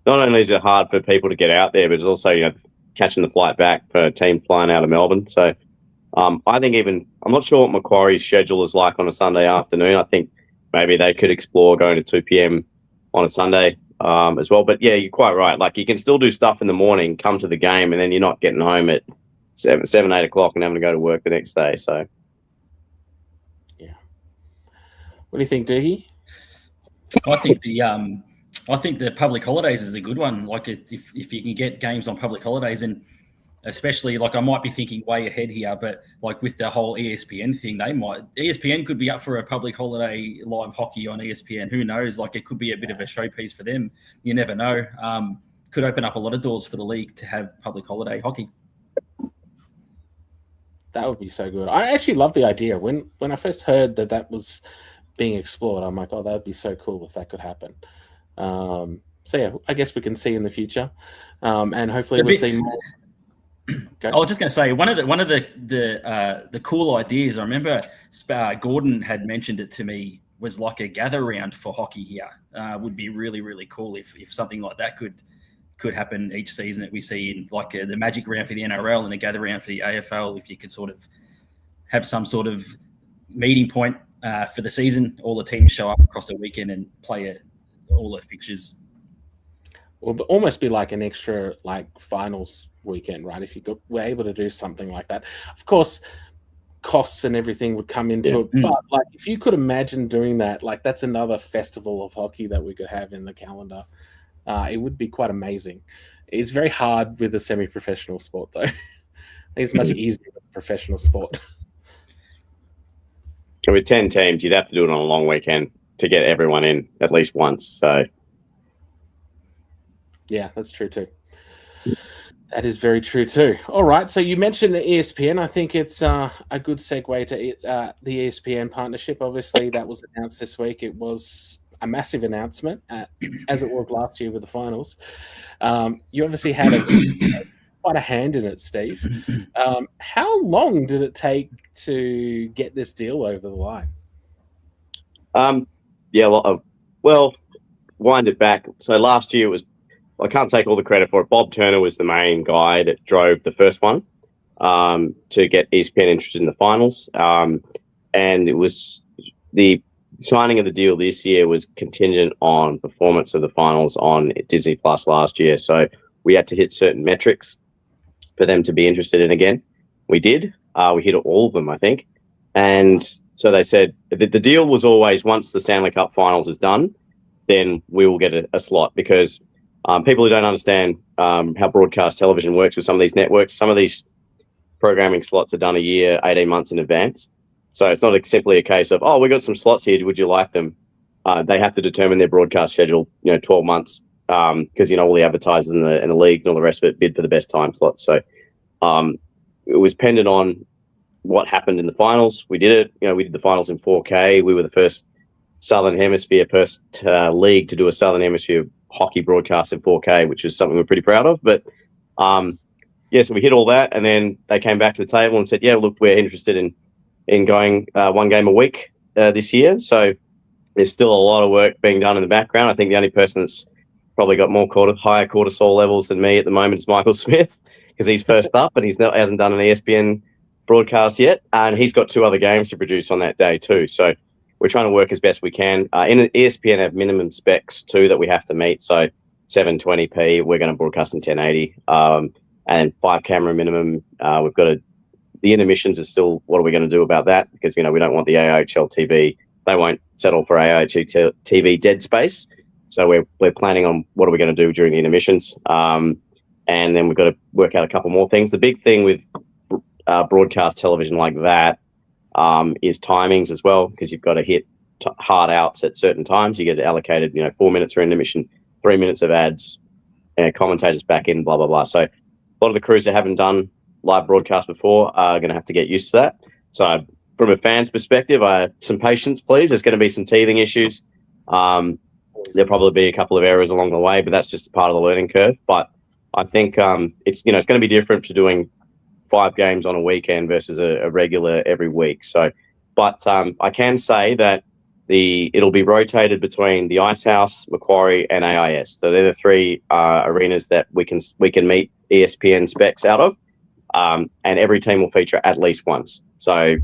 not only is it hard for people to get out there, but it's also catching the flight back for a team flying out of Melbourne. So I think I'm not sure what Macquarie's schedule is like on a Sunday afternoon. I think maybe they could explore going to 2 p.m. on a Sunday as well. But yeah, you're quite right. Like, you can still do stuff in the morning, come to the game, and then you're not getting home at 7, 8 o'clock and having to go to work the next day. So,
yeah. What do you think, Doogie?
I think the public holidays is a good one. Like, if you can get games on public holidays, and especially, like, I might be thinking way ahead here, but like with the whole ESPN thing, ESPN could be up for a public holiday live hockey on ESPN. Who knows? Like, it could be a bit of a showpiece for them. You never know. Could open up a lot of doors for the league to have public holiday hockey.
That would be so good. I actually love the idea. When I first heard that was being explored, I'm like, oh, that would be so cool if that could happen. So yeah, I guess we can see in the future, and hopefully we'll see more. I
was just going to say one of the cool ideas. I remember Gordon had mentioned it to me, was like a gather round for hockey here. Would be really, really cool if something like that could happen each season, that we see in like the Magic round for the NRL and a gather round for the AFL. If you could sort of have some sort of meeting point for the season, all the teams show up across the weekend and play all the fixtures.
Well, almost be like an extra finals weekend, right? If you were able to do something like that, of course, costs and everything would come into it. But if you could imagine doing that, that's another festival of hockey that we could have in the calendar. It would be quite amazing. It's very hard with a semi-professional sport, though. I think it's much easier with a professional sport.
With 10 teams, you'd have to do it on a long weekend to get everyone in at least once. So, yeah,
that's true too. That is very true too. All right, so you mentioned the ESPN. I think it's a good segue to the ESPN partnership. Obviously, that was announced this week. It was a massive announcement, as it was last year with the finals. You obviously had quite a hand in it, Steve. How long did it take to get this deal over the line?
Wind it back. So last year I can't take all the credit for it. Bob Turner was the main guy that drove the first one to get ESPN interested in the finals. And it was the signing of the deal this year was contingent on performance of the finals on Disney Plus last year. So we had to hit certain metrics for them to be interested in again. We did. We hit all of them, I think. And so they said the deal was always, once the Stanley Cup finals is done, then we will get a slot, because People who don't understand how broadcast television works with some of these networks, some of these programming slots are done a year, 18 months in advance. So it's not simply a case of, oh, we got some slots here, would you like them? They have to determine their broadcast schedule, 12 months, because, all the advertisers in the league and all the rest of it bid for the best time slots. So it was pendant on what happened in the finals. We did it. We did the finals in 4K. We were the first Southern Hemisphere league to do a Southern Hemisphere hockey broadcast in 4K, which was something we're pretty proud of. But so we hit all that, and then they came back to the table and said, yeah, look, we're interested in going one game a week this year. So there's still a lot of work being done in the background. I think the only person that's probably got more higher cortisol levels than me at the moment is Michael Smith, because he's first up and hasn't done an ESPN broadcast yet, and he's got 2 other games to produce on that day too. So we're trying to work as best we can. In ESPN have minimum specs too that we have to meet. So 720p, we're going to broadcast in 1080, and 5 camera minimum. We've got the intermissions is still, what are we going to do about that? Because we don't want the AIHL TV. They won't settle for AIHL TV dead space. So we're planning on what are we going to do during the intermissions. And then we've got to work out a couple more things. The big thing with broadcast television like that is timings as well, because you've got to hit hard outs at certain times. You get allocated, 4 minutes for intermission, 3 minutes of ads, and commentators back in, blah, blah, blah. So a lot of the crews that haven't done live broadcast before are going to have to get used to that. So from a fan's perspective, some patience, please. There's going to be some teething issues. There'll probably be a couple of errors along the way, but that's just part of the learning curve. But I think it's going to be different to doing 5 games on a weekend versus a regular every week. So, but I can say that it'll be rotated between the Ice House, Macquarie, and AIS. So they're the 3 arenas that we can meet ESPN specs out of, and every team will feature at least once. So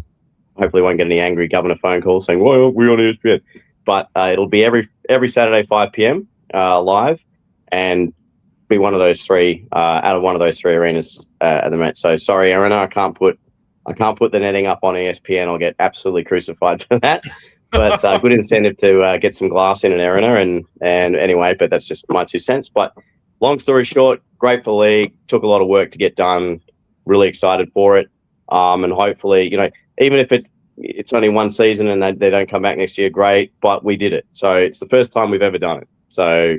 hopefully, won't get any angry governor phone calls saying, "Well, we're on ESPN." But it'll be every Saturday 5 p.m. Live, and be one of those 3 out of one of those 3 arenas at the moment. So sorry, Aaron, I can't put the netting up on ESPN. I'll get absolutely crucified for that. But good incentive to get some glass in an arena, and anyway, but that's just my 2 cents. But long story short, great for the league. Took a lot of work to get done. Really excited for it, and hopefully, even if it's only 1 season and they don't come back next year, great. But we did it, so it's the first time we've ever done it. So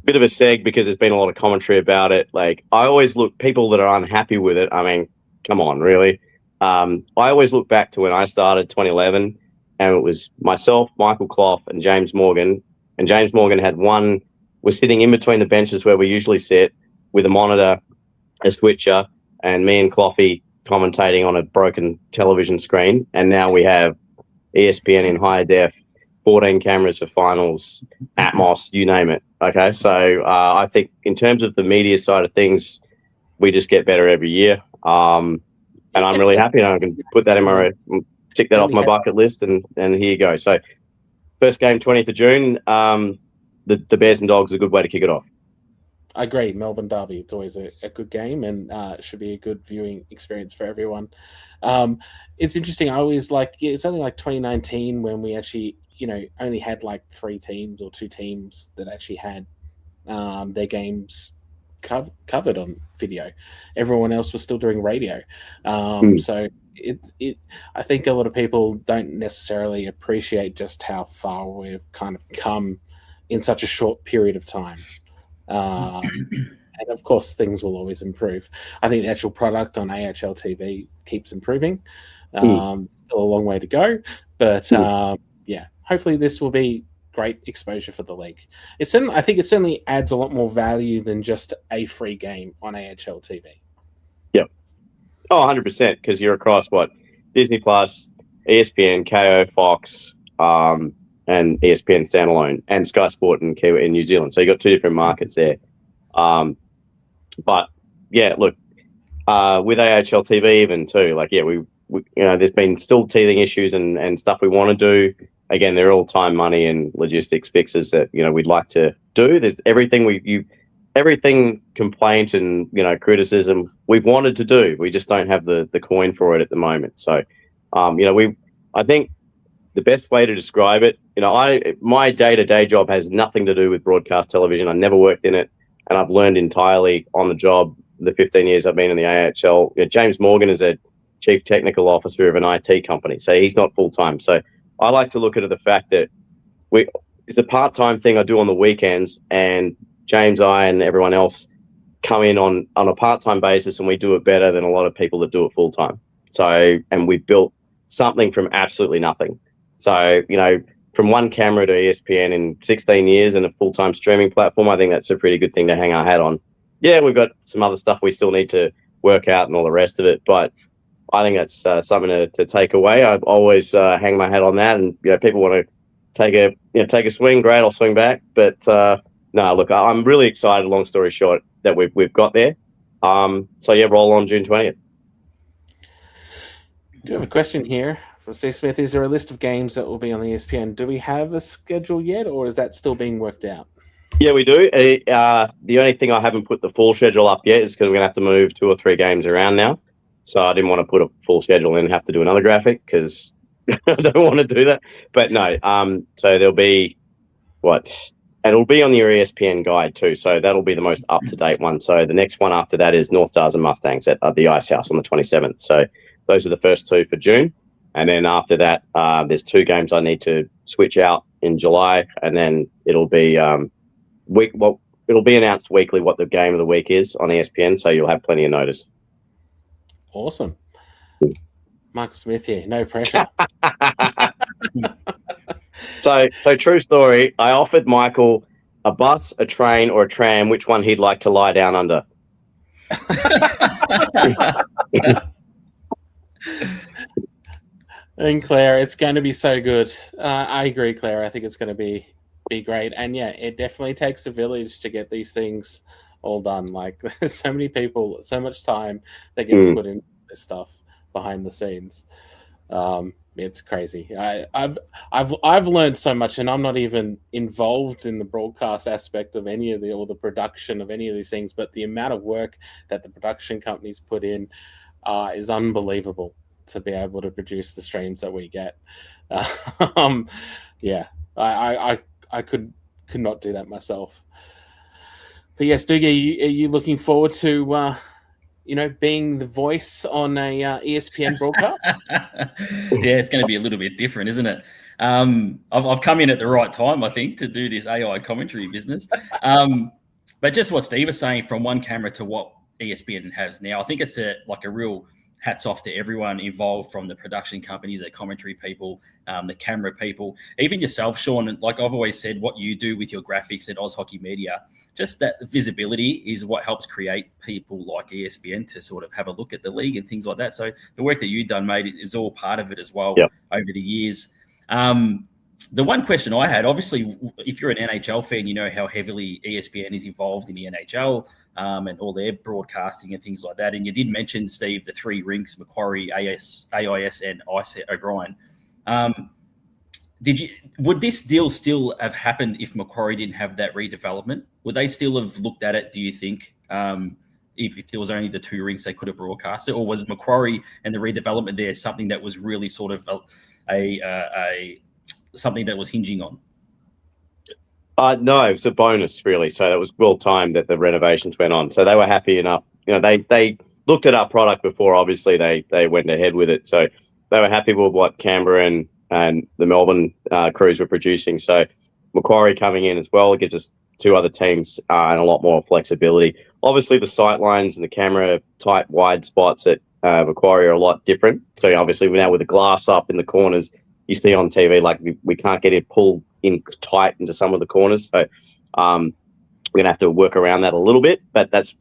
bit of a seg because there's been a lot of commentary about it. Like, I always look, people that are unhappy with it, I mean, come on, really. I always look back to when I started 2011, and it was myself, Michael Clough, and James Morgan. And James Morgan was sitting in between the benches where we usually sit, with a monitor, a switcher, and me and Cloughy commentating on a broken television screen. And now we have ESPN in high def, 14 cameras for finals, Atmos, you name it. Okay, so I think in terms of the media side of things, we just get better every year. And I'm really happy, and I can put that tick that off my bucket list, and here you go. So first game, 20th of June, the Bears and Dogs is a good way to kick it off.
I agree. Melbourne Derby, it's always a good game, and it should be a good viewing experience for everyone. It's interesting. I always it's only like 2019 when we actually, only had like 3 teams or 2 teams that actually had their games covered on video. Everyone else was still doing radio. So I think a lot of people don't necessarily appreciate just how far we've kind of come in such a short period of time. And of course, things will always improve. I think the actual product on AHL TV keeps improving. Still a long way to go, but hopefully this will be great exposure for the league. I think it certainly adds a lot more value than just a free game on AHL TV.
Yep. Oh, 100%, because you're across Disney Plus, ESPN, KO, Fox, and ESPN standalone, and Sky Sport in New Zealand. So you got 2 different markets there. But yeah, look, with AHL TV even too, we there's been still teething issues and stuff we want to do. Again, they're all time, money, and logistics fixes that we'd like to do. There's everything complaint and criticism we've wanted to do. We just don't have the coin for it at the moment. So I think the best way to describe it, my day-to-day job has nothing to do with broadcast television. I never worked in it, and I've learned entirely on the job the 15 years I've been in the AIHL. James Morgan is a chief technical officer of an IT company, so he's not full-time. So I like to look at the fact that it's a part-time thing I do on the weekends, and James, I, and everyone else come in on a part-time basis, and we do it better than a lot of people that do it full-time. So, and we've built something from absolutely nothing. So, from one camera to ESPN in 16 years and a full-time streaming platform, I think that's a pretty good thing to hang our hat on. Yeah, we've got some other stuff we still need to work out and all the rest of it, but I think that's something to take away. I always hang my hat on that, and people want to take a swing, great, I'll swing back. But no, look, I'm really excited. Long story short, that we've got there. So yeah, roll on June 20th.
Do you have a question here from Steve Smith? Is there a list of games that will be on the ESPN? Do we have a schedule yet, or is that still being worked out?
Yeah, we do. The only thing I haven't put the full schedule up yet is because we're going to have to move 2 or 3 games around now. So I didn't want to put a full schedule in and have to do another graphic because I don't want to do that. But no, so there'll be and it'll be on your ESPN guide too. So that'll be the most up-to-date one. So the next one after that is North Stars and Mustangs at the Ice House on the 27th. So those are the first 2 for June. And then after that, there's 2 games I need to switch out in July. And then it'll be it'll be announced weekly what the game of the week is on ESPN. So you'll have plenty of notice.
Awesome. Michael Smith here. No pressure.
So true story. I offered Michael a bus, a train, or a tram, which one he'd like to lie down under.
And Claire, it's going to be so good. I agree, Claire. I think it's going to be great. And yeah, it definitely takes a village to get these things all done. Like there's so many people, so much time that gets put into this stuff behind the scenes. It's crazy. I've learned so much, and I'm not even involved in the broadcast aspect of any of or the production of any of these things. But the amount of work that the production companies put in is unbelievable to be able to produce the streams that we get. Yeah, I could not do that myself. But yes, Doogie, are you looking forward to being the voice on a ESPN broadcast?
Yeah, it's going to be a little bit different, isn't it? I've come in at the right time, I think, to do this AI commentary business. But just what Steve was saying, from one camera to what ESPN has now, I think it's a real hats off to everyone involved, from the production companies, the commentary people, the camera people, even yourself, Sean. And like I've always said, what you do with your graphics at Oz Hockey Media, just that visibility is what helps create people like ESPN to sort of have a look at the league and things like that. So the work that you've done, mate, is all part of it as well over the years. The one question I had, obviously, if you're an NHL fan, you know how heavily ESPN is involved in the NHL and all their broadcasting and things like that. And you did mention, Steve, the 3 rinks, Macquarie, AIS, and Ice O'Brien. Would this deal still have happened if Macquarie didn't have that redevelopment? Would they still have looked at it, do you think, if there was only the 2 rinks they could have broadcast it? Or was Macquarie and the redevelopment there something that was really sort of something that was hinging on?
No, it was a bonus, really. So that was well timed that the renovations went on. So they were happy enough. They looked at our product before. Obviously, they went ahead with it. So they were happy with what Canberra and the Melbourne crews were producing. So Macquarie coming in as well gives us 2 other teams and a lot more flexibility. Obviously, the sight lines and the camera type wide spots at Macquarie are a lot different. So obviously, now with the glass up in the corners, you see on TV, like we can't get it pulled in tight into some of the corners. So we're going to have to work around that a little bit. But that's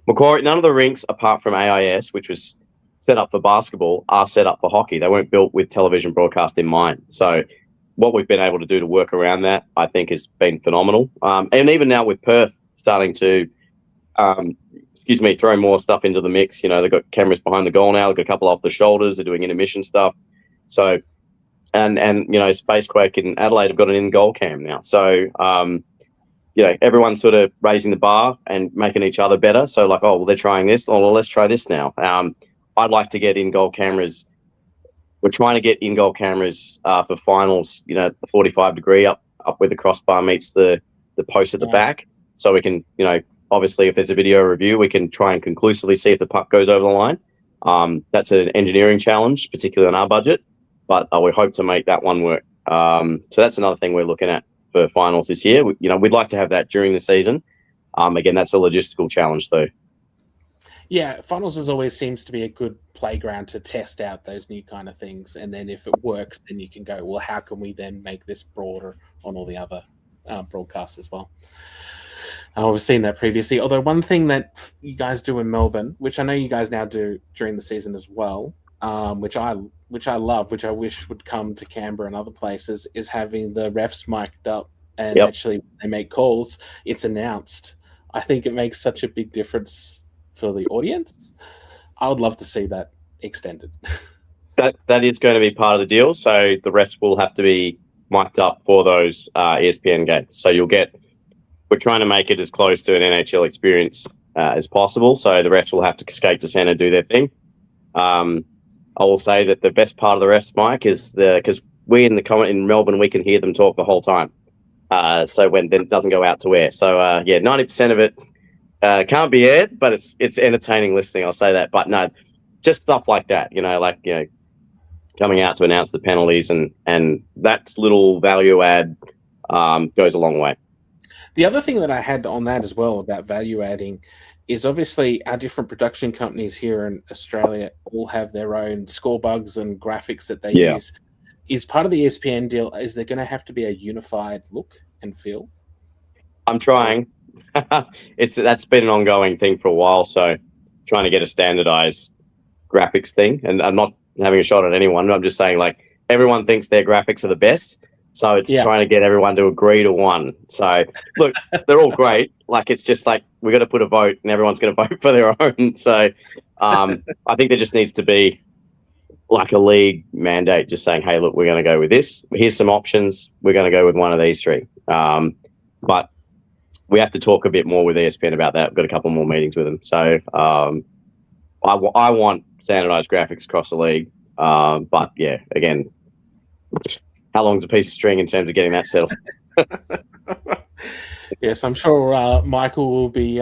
Macquarie. None of the rinks, apart from AIS, which was set up for basketball, are set up for hockey. They weren't built with television broadcast in mind. So what we've been able to do to work around that, I think, has been phenomenal. And even now with Perth starting to, throw more stuff into the mix. They've got cameras behind the goal now. They've got a couple off the shoulders. They're doing intermission stuff. So, and Spacequake in Adelaide have got an in-goal cam now. So, everyone's sort of raising the bar and making each other better. So they're trying this. Oh, well, let's try this now. I'd like to get in-goal cameras we're trying to get in-goal cameras for finals, you know, the 45 degree up where the crossbar meets the post at the back. So we can, you know, obviously if there's a video review, we can try and conclusively see if the puck goes over the line. That's an engineering challenge, particularly on our budget, but we hope to make that one work. So that's another thing we're looking at for finals this year. You know, we'd like to have that during the season. Again, that's a logistical challenge though.
Yeah, finals always seems to be a good playground to test out those new kind of things, and then if it works, then you can go, well, how can we then make this broader on all the other broadcasts as well? We've seen that previously. Although one thing that you guys do in Melbourne, which I know you guys now do during the season as well, which I love, which I wish would come to Canberra and other places, is having the refs mic'd up and actually when they make calls, it's announced. I think it makes such a big difference for the audience. I would love to see that extended.
That is going to be part of the deal. So the refs will have to be mic'd up for those ESPN games. So we're trying to make it as close to an NHL experience as possible. So the refs will have to skate to center, do their thing. I will say that the best part of the refs mic is because we in Melbourne, we can hear them talk the whole time. So when it doesn't go out to air. So 90% of it can't be aired, but it's entertaining listening. I'll say that. But no, just stuff like that, coming out to announce the penalties and that little value add goes a long way.
The other thing that I had on that as well about value adding is obviously our different production companies here in Australia all have their own score bugs and graphics that they use. Is part of the ESPN deal, is there going to have to be a unified look and feel?
I'm trying. That's been an ongoing thing for a while. So trying to get a standardized graphics thing, and I'm not having a shot at anyone. I'm just saying, like, everyone thinks their graphics are the best. So it's trying to get everyone to agree to one. So look, they're all great. Like, it's just like, we got to put a vote and everyone's going to vote for their own. So I think there just needs to be like a league mandate just saying, hey, look, we're going to go with this. Here's some options. We're going to go with one of these three. But we have to talk a bit more with ESPN about that. I've got a couple more meetings with them. So I want standardized graphics across the league. But yeah, again, how long's a piece of string in terms of getting that settled?
Yes, I'm sure Michael will be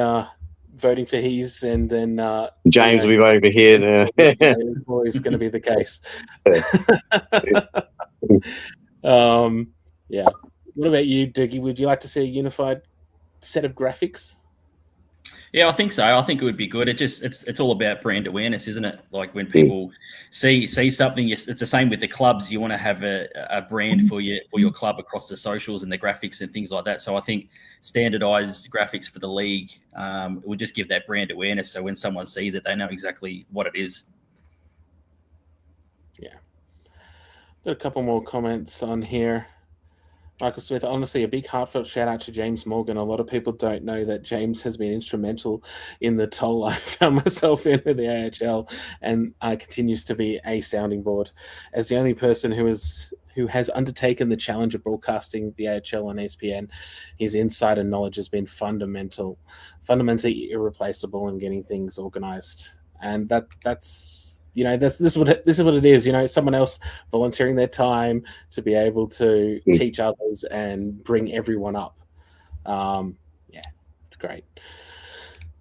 voting for his, and then
James will be voting for his.
It's always going to be the case. Yeah. What about you, Dougie? Would you like to see a unified set of graphics?
Yeah, I think so. I think it would be good. It's all about brand awareness, isn't it? Like when people see something, it's the same with the clubs. You want to have a brand for your club across the socials and the graphics and things like that. So I think standardized graphics for the league would just give that brand awareness. So when someone sees it, they know exactly what it is.
Yeah. Got a couple more comments on here. Michael Smith, honestly, a big heartfelt shout out to James Morgan. A lot of people don't know that James has been instrumental in the toll I found myself in with the AIHL, and continues to be a sounding board. As the only person who has undertaken the challenge of broadcasting the AIHL on ESPN, his insight and knowledge has been fundamentally irreplaceable in getting things organized. And that's this is what it is. Someone else volunteering their time to be able to teach others and bring everyone up. It's great.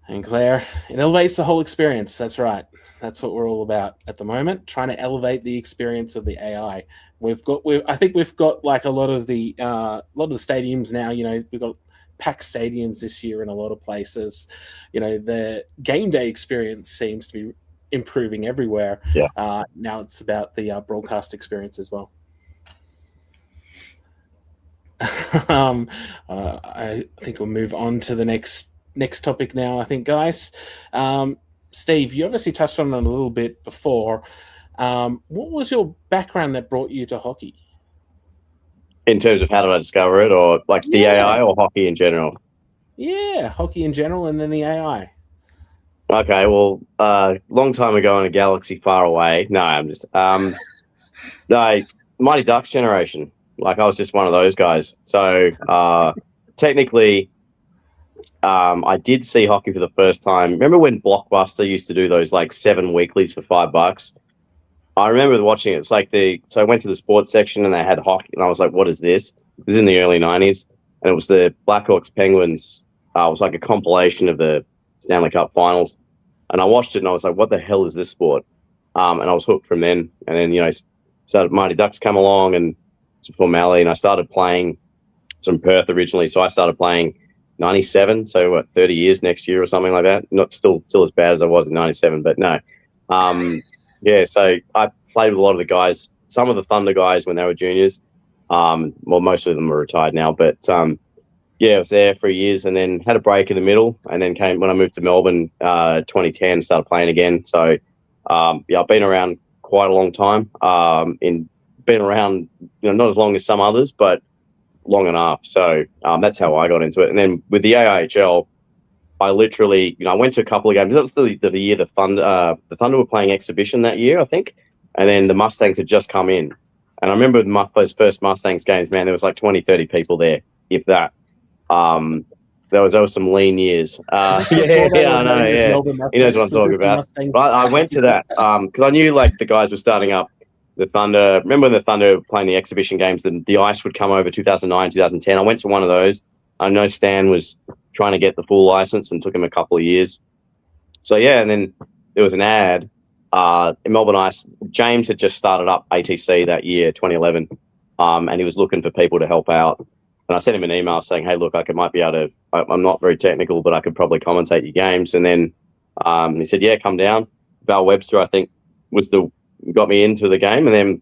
And Claire, it elevates the whole experience. That's right. That's what we're all about at the moment, trying to elevate the experience of the AI. I think we've got like a lot of the stadiums now. We've got packed stadiums this year in a lot of places. The game day experience seems to be improving everywhere. Now it's about the broadcast experience as well. I think we'll move on to the next topic now, I think, guys. Steve, you obviously touched on it a little bit before. What was your background that brought you to hockey?
In terms of how did I discover it, or like the AI, or hockey in general?
Yeah, hockey in general, and then the AI.
Okay, well, long time ago in a galaxy far away. No, I'm just no, Mighty Ducks generation. Like, I was just one of those guys. So technically, I did see hockey for the first time. Remember when Blockbuster used to do those like 7 weeklies for $5? I remember watching it. It's like so I went to the sports section and they had hockey, and I was like, "What is this?" It was in the early '90s, and it was the Blackhawks Penguins. It was like a compilation of the Stanley Cup Finals, and I watched it and I was like, "What the hell is this sport?" And I was hooked from then. And then started Mighty Ducks come along and some formality, and I started playing from Perth originally. So I started playing '97, so what, 30 years next year or something like that. Not still as bad as I was in '97, but no. Yeah, so I played with a lot of the guys, some of the Thunder guys when they were juniors. Well, most of them are retired now, but yeah, I was there for years and then had a break in the middle, and then came when I moved to Melbourne, 2010, started playing again. So yeah, I've been around quite a long time. Been around, not as long as some others, but long enough. So that's how I got into it. And then with the AIHL, I literally, I went to a couple of games. That was the year the Thunder were playing exhibition that year, I think. And then the Mustangs had just come in. And I remember those first Mustangs games, man, there was like 20, 30 people there, if that. There was some lean years. Yeah, I know, yeah. He knows what I'm talking about. But I went to that because I knew like the guys were starting up the Thunder. Remember when the Thunder were playing the exhibition games, and the ice would come over 2009, 2010. I went to one of those. I know Stan was trying to get the full license and took him a couple of years. So yeah, and then there was an ad in Melbourne Ice. James had just started up ATC that year, 2011, and he was looking for people to help out. And I sent him an email saying, "Hey, look, I might be able to. I'm not very technical, but I could probably commentate your games." And then he said, "Yeah, come down." Val Webster, I think, got me into the game. And then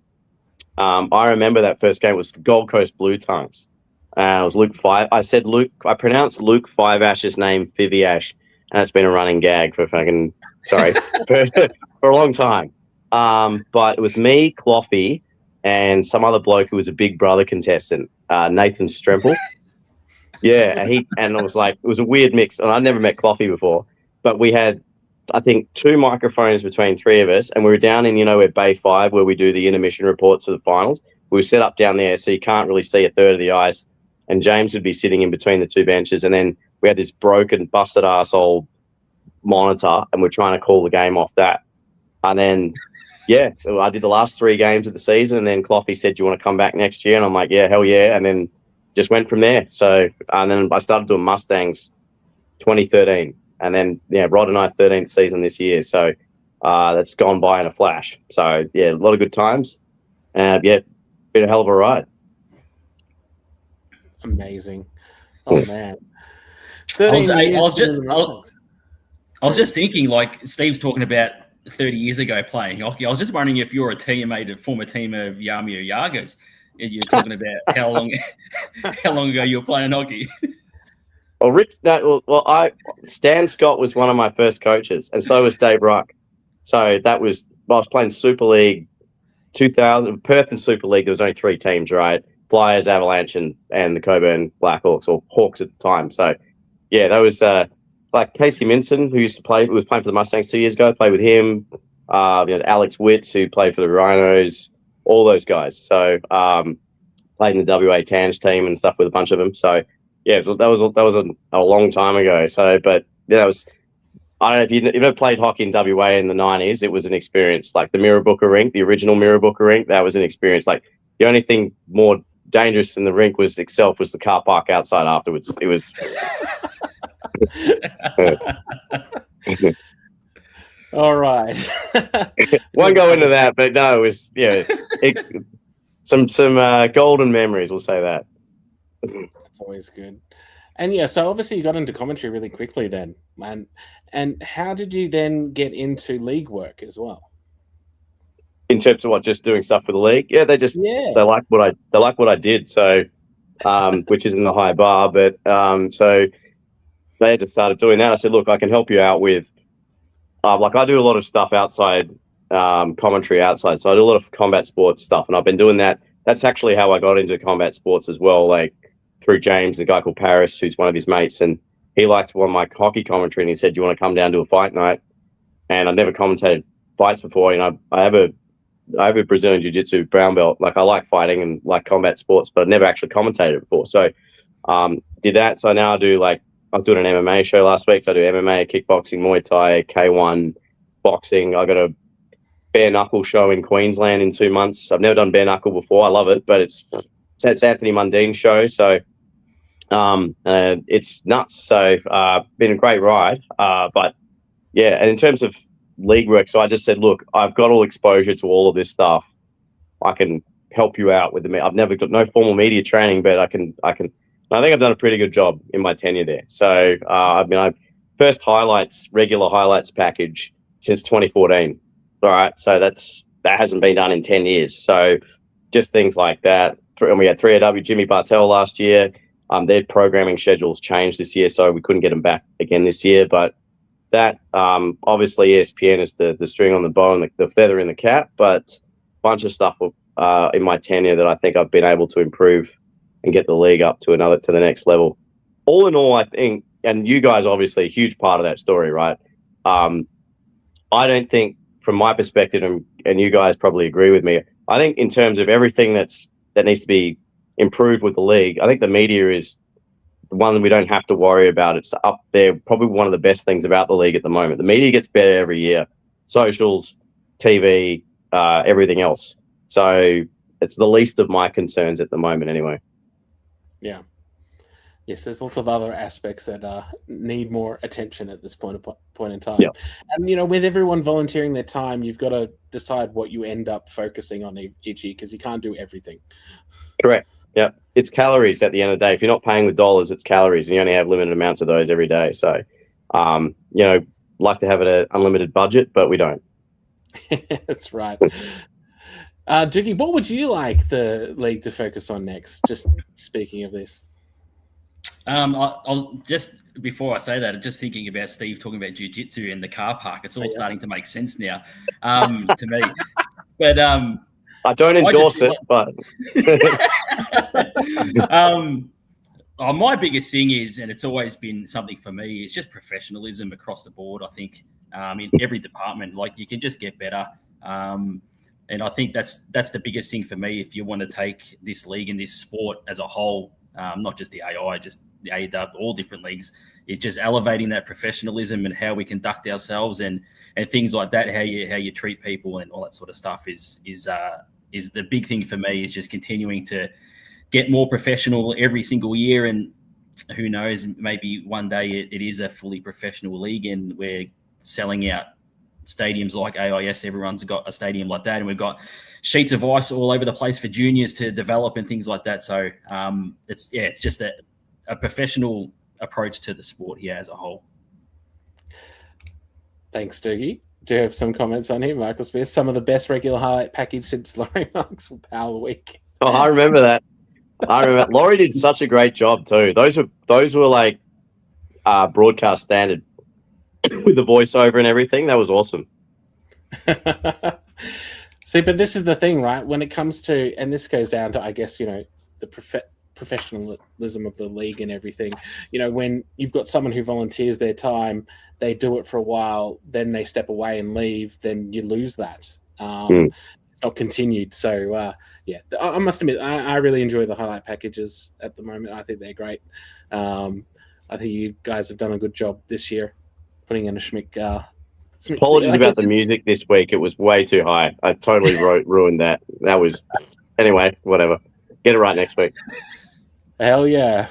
I remember that first game was the Gold Coast Blue Tongues. It was Luke Five. I pronounced Luke Five Ash's name Fiviash, and it's been a running gag for for a long time. But it was me, Cloffy, and some other bloke who was a Big Brother contestant, Nathan Stremple. Yeah, and it was like, it was a weird mix, and I'd never met Cloffy before, but we had, I think, 2 microphones between 3 of us, and we were down in, where Bay 5, where we do the intermission reports for the finals. We were set up down there, so you can't really see a third of the ice, and James would be sitting in between the 2 benches, and then we had this broken, busted-ass old monitor, and we're trying to call the game off that. And then, yeah, I did the last 3 games of the season, and then Cloffy said, "Do you want to come back next year?" And I'm like, "Yeah, hell yeah," and then just went from there. So, and then I started doing Mustangs 2013, and then, yeah, Rod and I 13th season this year. So that's gone by in a flash. So, yeah, a lot of good times. Yeah, been a hell of a ride.
Amazing. Oh, man.
I was just thinking, like Steve's talking about 30 years ago playing hockey. I was just wondering if you're a former teammate of Yarmio Yargos, and you're talking about how long ago you were playing hockey.
Well, Stan Scott was one of my first coaches, and so was Dave Ruck. So I was playing Super League 2000, Perth and Super League. There was only 3 teams, right? Flyers, Avalanche, and the Coburn Blackhawks, or Hawks at the time. So, yeah, that was like Casey Minson, who was playing for the Mustangs 2 years ago. Played with him. Alex Witts, who played for the Rhinos. All those guys. So played in the WA Tange team and stuff with a bunch of them. So yeah, that was a long time ago. So, but yeah, that was. I don't know if you've ever played hockey in WA in the 90s. It was an experience. Like the Mirrabooka rink, the original Mirrabooka rink. That was an experience. Like the only thing more dangerous than the rink itself was the car park outside afterwards. It was.
All right.
Won't go into that, but no, it was some golden memories. We'll say that.
That's always good. And yeah, so obviously you got into commentary really quickly then, man. And how did you then get into league work as well?
In terms of what, just doing stuff for the league? Yeah, they like what I did. So, which isn't a high bar, but so they just started doing that. I said, look, I can help you out with. Like I do a lot of stuff outside, commentary outside. So I do a lot of combat sports stuff, and I've been doing that. That's actually how I got into combat sports as well, like through James, a guy called Paris, who's one of his mates, and he liked one of my hockey commentary, and he said, "Do you want to come down to a fight night?" And I've never commentated fights before. I have a Brazilian Jiu-Jitsu brown belt. Like I like fighting and like combat sports, but I've never actually commentated before. So did that. So now I'm doing an MMA show last week. So I do MMA, kickboxing, Muay Thai, K1, boxing. I got a bare knuckle show in Queensland in 2 months. I've never done bare knuckle before. I love it, but it's Anthony Mundine's show, so it's nuts. So been a great ride. But yeah, and in terms of league work, so I just said, look, I've got all exposure to all of this stuff. I can help you out with the. I've never got no formal media training, but I think I've done a pretty good job in my tenure there. So I first regular highlights package since 2014. All right, so that hasn't been done in 10 years. So just things like that. And we had 3AW Jimmy Bartell last year. Their programming schedules changed this year, so we couldn't get them back again this year. But that obviously ESPN is the string on the bow and the feather in the cap. But a bunch of stuff in my tenure that I think I've been able to improve and get the league up to the next level. All in all, I think, and you guys obviously a huge part of that story, right? I don't think, from my perspective, and you guys probably agree with me, I think in terms of everything that needs to be improved with the league, I think the media is the one that we don't have to worry about. It's up there, probably one of the best things about the league at the moment. The media gets better every year, socials, TV, everything else. So it's the least of my concerns at the moment anyway.
Yeah. Yes, there's lots of other aspects that need more attention at this point in time.
Yeah.
And, with everyone volunteering their time, you've got to decide what you end up focusing on each year because you can't do everything.
Correct. Yeah. It's calories at the end of the day. If you're not paying with dollars, it's calories, and you only have limited amounts of those every day. So, like to have an unlimited budget, but we don't.
That's right. Doogie, what would you like the league to focus on next? Just speaking of this.
I'll just, before I say that, I'm just thinking about Steve talking about jiu-jitsu in the car park. It's all starting to make sense now to me. But
I don't endorse it, but
my biggest thing is, and it's always been something for me, is just professionalism across the board. I think in every department, like you can just get better. And I think that's the biggest thing for me. If you want to take this league and this sport as a whole, not just the AI, just the AEW, all different leagues, is just elevating that professionalism and how we conduct ourselves and things like that. How you treat people and all that sort of stuff is the big thing for me. Is just continuing to get more professional every single year, and who knows, maybe one day it is a fully professional league and we're selling out stadiums like AIS. Everyone's got a stadium like that, and we've got sheets of ice all over the place for juniors to develop and things like that. So it's just a professional approach to the sport here as a whole.
Thanks, Doogie. Do you have some comments on here, Michael Spears? Some of the best regular highlight package since Laurie Knox Power Week.
Oh, I remember that. Laurie did such a great job too. Those were like broadcast standard with the voiceover and everything. That was awesome.
See, but this is the thing, right? When it comes to, and this goes down to, I guess, the professionalism of the league and everything. When you've got someone who volunteers their time, they do it for a while, then they step away and leave, then you lose that. It's not continued. So, I must admit, I really enjoy the highlight packages at the moment. I think they're great. I think you guys have done a good job this year putting in a Schmick.
Apologies about the music this week. It was way too high. I totally ruined that. That was, anyway, whatever. Get it right next week.
Hell yeah.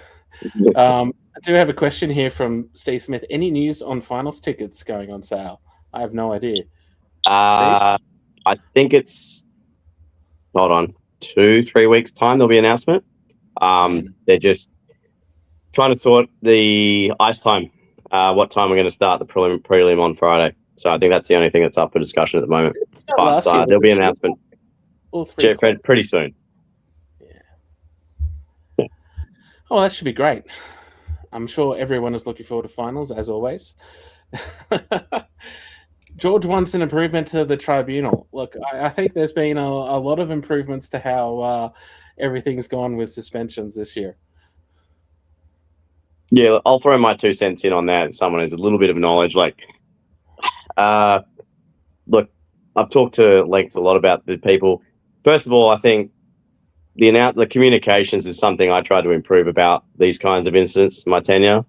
I do have a question here from Steve Smith. Any news on finals tickets going on sale? I have no idea.
I think it's, hold on, 2-3 weeks time there'll be an announcement. They're just trying to sort the ice time, what time we're going to start the prelim on Friday. So I think that's the only thing that's up for discussion at the moment. But there'll be an announcement. Jeff, pretty soon.
Yeah. Oh, that should be great. I'm sure everyone is looking forward to finals, as always. George wants an improvement to the tribunal. Look, I think there's been a lot of improvements to how everything's gone with suspensions this year.
Yeah, I'll throw my 2 cents in on that. Someone has a little bit of knowledge. Look, I've talked to length a lot about the people. First of all, I think the communications is something I try to improve about these kinds of incidents in my tenure.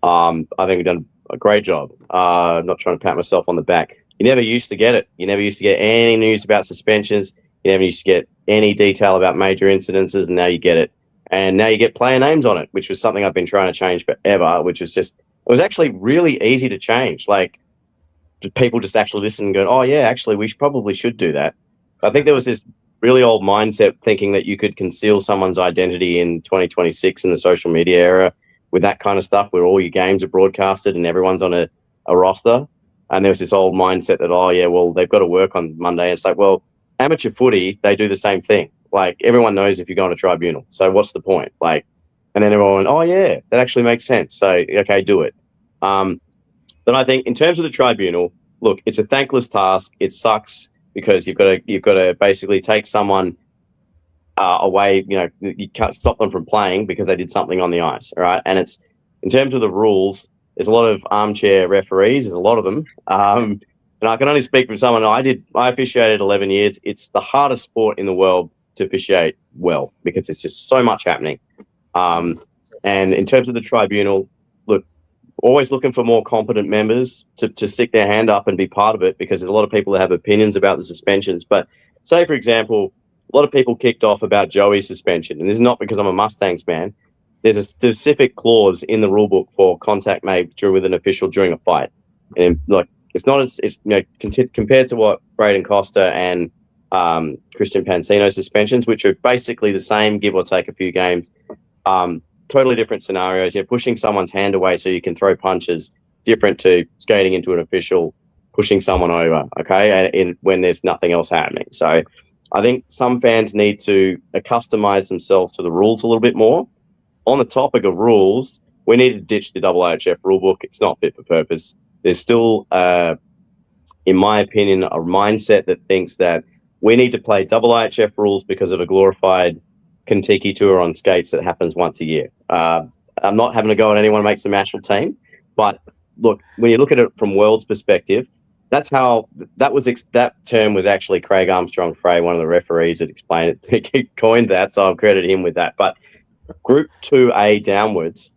I think we've done a great job. I'm not trying to pat myself on the back You never used to get it. You never used to get any news about suspensions. You never used to get any detail about major incidences, and now you get it. And now you get player names on it, which was something I've been trying to change forever, which is just, it was actually really easy to change. Like, people just actually listen and go, oh, yeah, actually, probably should do that. I think there was this really old mindset thinking that you could conceal someone's identity in 2026 in the social media era with that kind of stuff, where all your games are broadcasted and everyone's on a roster. And there was this old mindset that, oh, yeah, well, they've got to work on Monday. It's like, well, amateur footy, they do the same thing. Like, everyone knows if you go on a tribunal. So what's the point? Like, and then everyone went, oh, yeah, that actually makes sense. So, okay, do it. But I think in terms of the tribunal, look, it's a thankless task. It sucks because you've got to basically take someone away. You know, you can't stop them from playing because they did something on the ice. All right, and it's, in terms of the rules, there's a lot of armchair referees. There's a lot of them. And I can only speak from someone. I officiated 11 years. It's the hardest sport in the world to officiate well because it's just so much happening. And in terms of the tribunal, look, always looking for more competent members to stick their hand up and be part of it, because there's a lot of people that have opinions about the suspensions. But say, for example, a lot of people kicked off about Joey's suspension, and this is not because I'm a Mustangs fan. There's a specific clause in the rule book for contact made with an official during a fight, and like, it's not as, it's, you know, compared to what Braden Costa and Christian Pansino suspensions, which are basically the same, give or take a few games. Totally different scenarios. You're pushing someone's hand away so you can throw punches, different to skating into an official, pushing someone over, okay, and when there's nothing else happening. So I think some fans need to customize themselves to the rules a little bit more. On the topic of rules, we need to ditch the AIHF rulebook. It's not fit for purpose. There's still, in my opinion, a mindset that thinks that we need to play AIHF rules because of a glorified Kentucky tour on skates that happens once a year. I'm not having to go at anyone who makes the national team, but look, when you look at it from world's perspective, that's how that term was actually Craig Armstrong Frey, one of the referees that explained it. He coined that, so I'll credit him with that. But Group 2A downwards,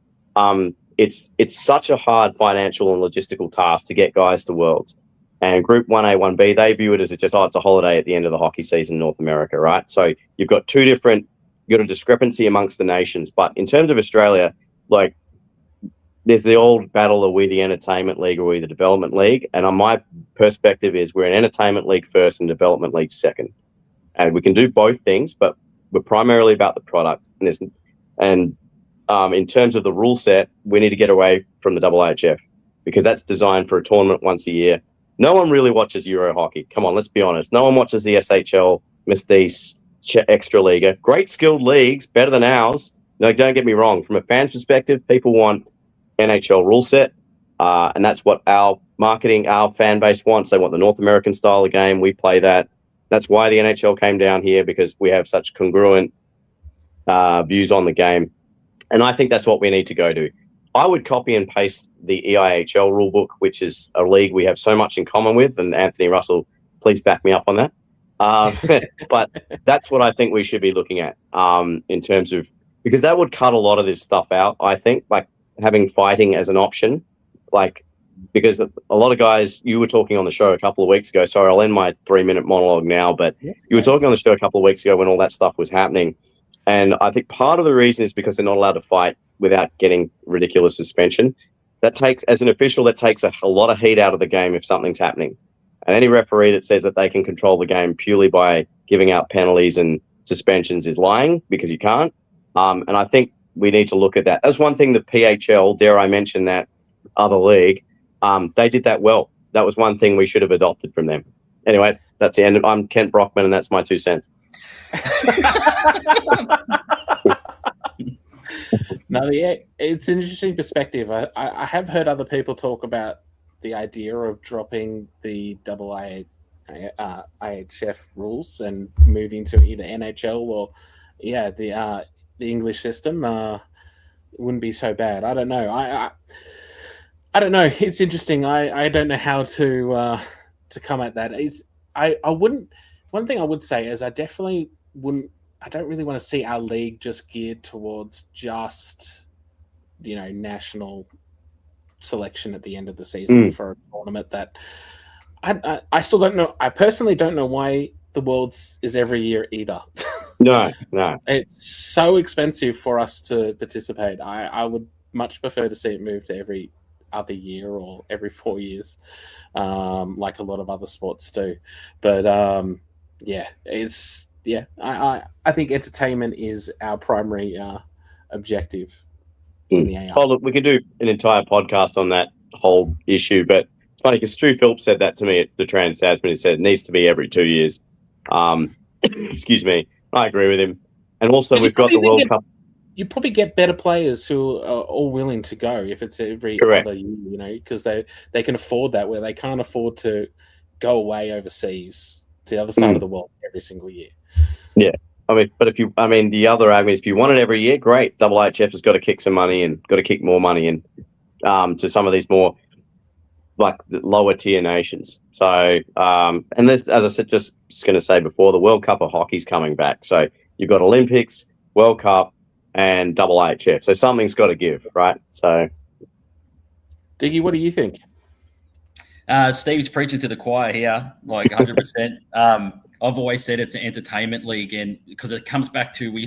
it's such a hard financial and logistical task to get guys to Worlds. And Group 1A, 1B, they view it as it's a holiday at the end of the hockey season in North America, right? So you've got you've got a discrepancy amongst the nations. But in terms of Australia, like, there's the old battle, are we the entertainment league or are we the development league? And on my perspective is we're an entertainment league first and development league second. And we can do both things, but we're primarily about the product. And in terms of the rule set, we need to get away from the AIHF because that's designed for a tournament once a year. No one really watches Euro hockey. Come on, let's be honest. No one watches the SHL, Mestis, Extra Liga. Great skilled leagues, better than ours. No, don't get me wrong. From a fan's perspective, people want NHL rule set, and that's what our marketing, our fan base wants. They want the North American style of game. We play that. That's why the NHL came down here, because we have such congruent views on the game. And I think that's what we need to go to. I would copy and paste the AIHL rulebook, which is a league we have so much in common with. And Anthony Russell, please back me up on that. But that's what I think we should be looking at in terms of, because that would cut a lot of this stuff out, I think, like having fighting as an option. Like, because a lot of guys, you were talking on the show a couple of weeks ago. Sorry, I'll end my 3-minute monologue now, but you were talking on the show a couple of weeks ago when all that stuff was happening. And I think part of the reason is because they're not allowed to fight without getting ridiculous suspension. That takes, as an official, that takes a lot of heat out of the game if something's happening. And any referee that says that they can control the game purely by giving out penalties and suspensions is lying, because you can't. And I think we need to look at that. That's one thing the PHL, dare I mention that other league, they did that well. That was one thing we should have adopted from them. Anyway, that's the end. I'm Kent Brockman, and that's my 2 cents.
No, yeah, it's an interesting perspective. I have heard other people talk about the idea of dropping the IHF rules and moving to either NHL or, the English system. It wouldn't be so bad. I don't know. I don't know. It's interesting. I don't know how to come at that. I wouldn't. One thing I would say is I definitely wouldn't. I don't really want to see our league just geared towards just, national selection at the end of the season for a tournament that I still don't know. I personally don't know why the Worlds is every year either.
No.
It's so expensive for us to participate. I would much prefer to see it move to every other year or every 4 years, like a lot of other sports do. But I think entertainment is our primary objective in the AI.
Oh, look, we can do an entire podcast on that whole issue, but it's funny because Stu Phillips said that to me at the Trans Tasman. He said it needs to be every 2 years. Excuse me. I agree with him. And also, we've got the World Cup.
You probably get better players who are all willing to go if it's every
Correct.
other year, because they can afford that, where they can't afford to go away overseas to the other side of the world every single year.
Yeah. The other argument is if you want it every year, great. AIHF has got to kick some money and got to kick more money in to some of these more like lower tier nations. So, and this, as I said, just going to say before, the World Cup of Hockey's coming back. So you've got Olympics, World Cup, and AIHF. So something's got to give, right? So,
Diggy, what do you think?
Steve's preaching to the choir here, like 100%. I've always said it's an entertainment league, and because it comes back to you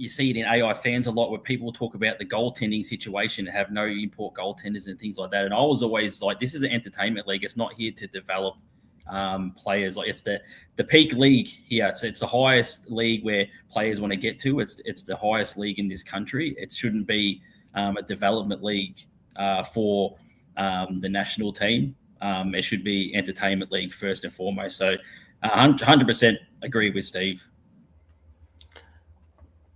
see it in AI fans a lot where people talk about the goaltending situation, have no import goaltenders and things like that. And I was always like, this is an entertainment league. It's not here to develop players. Like, it's the peak league here. It's the highest league where players want to get to. It's the highest league in this country. It shouldn't be a development league for the national team. It should be entertainment league first and foremost. So 100% agree with Steve.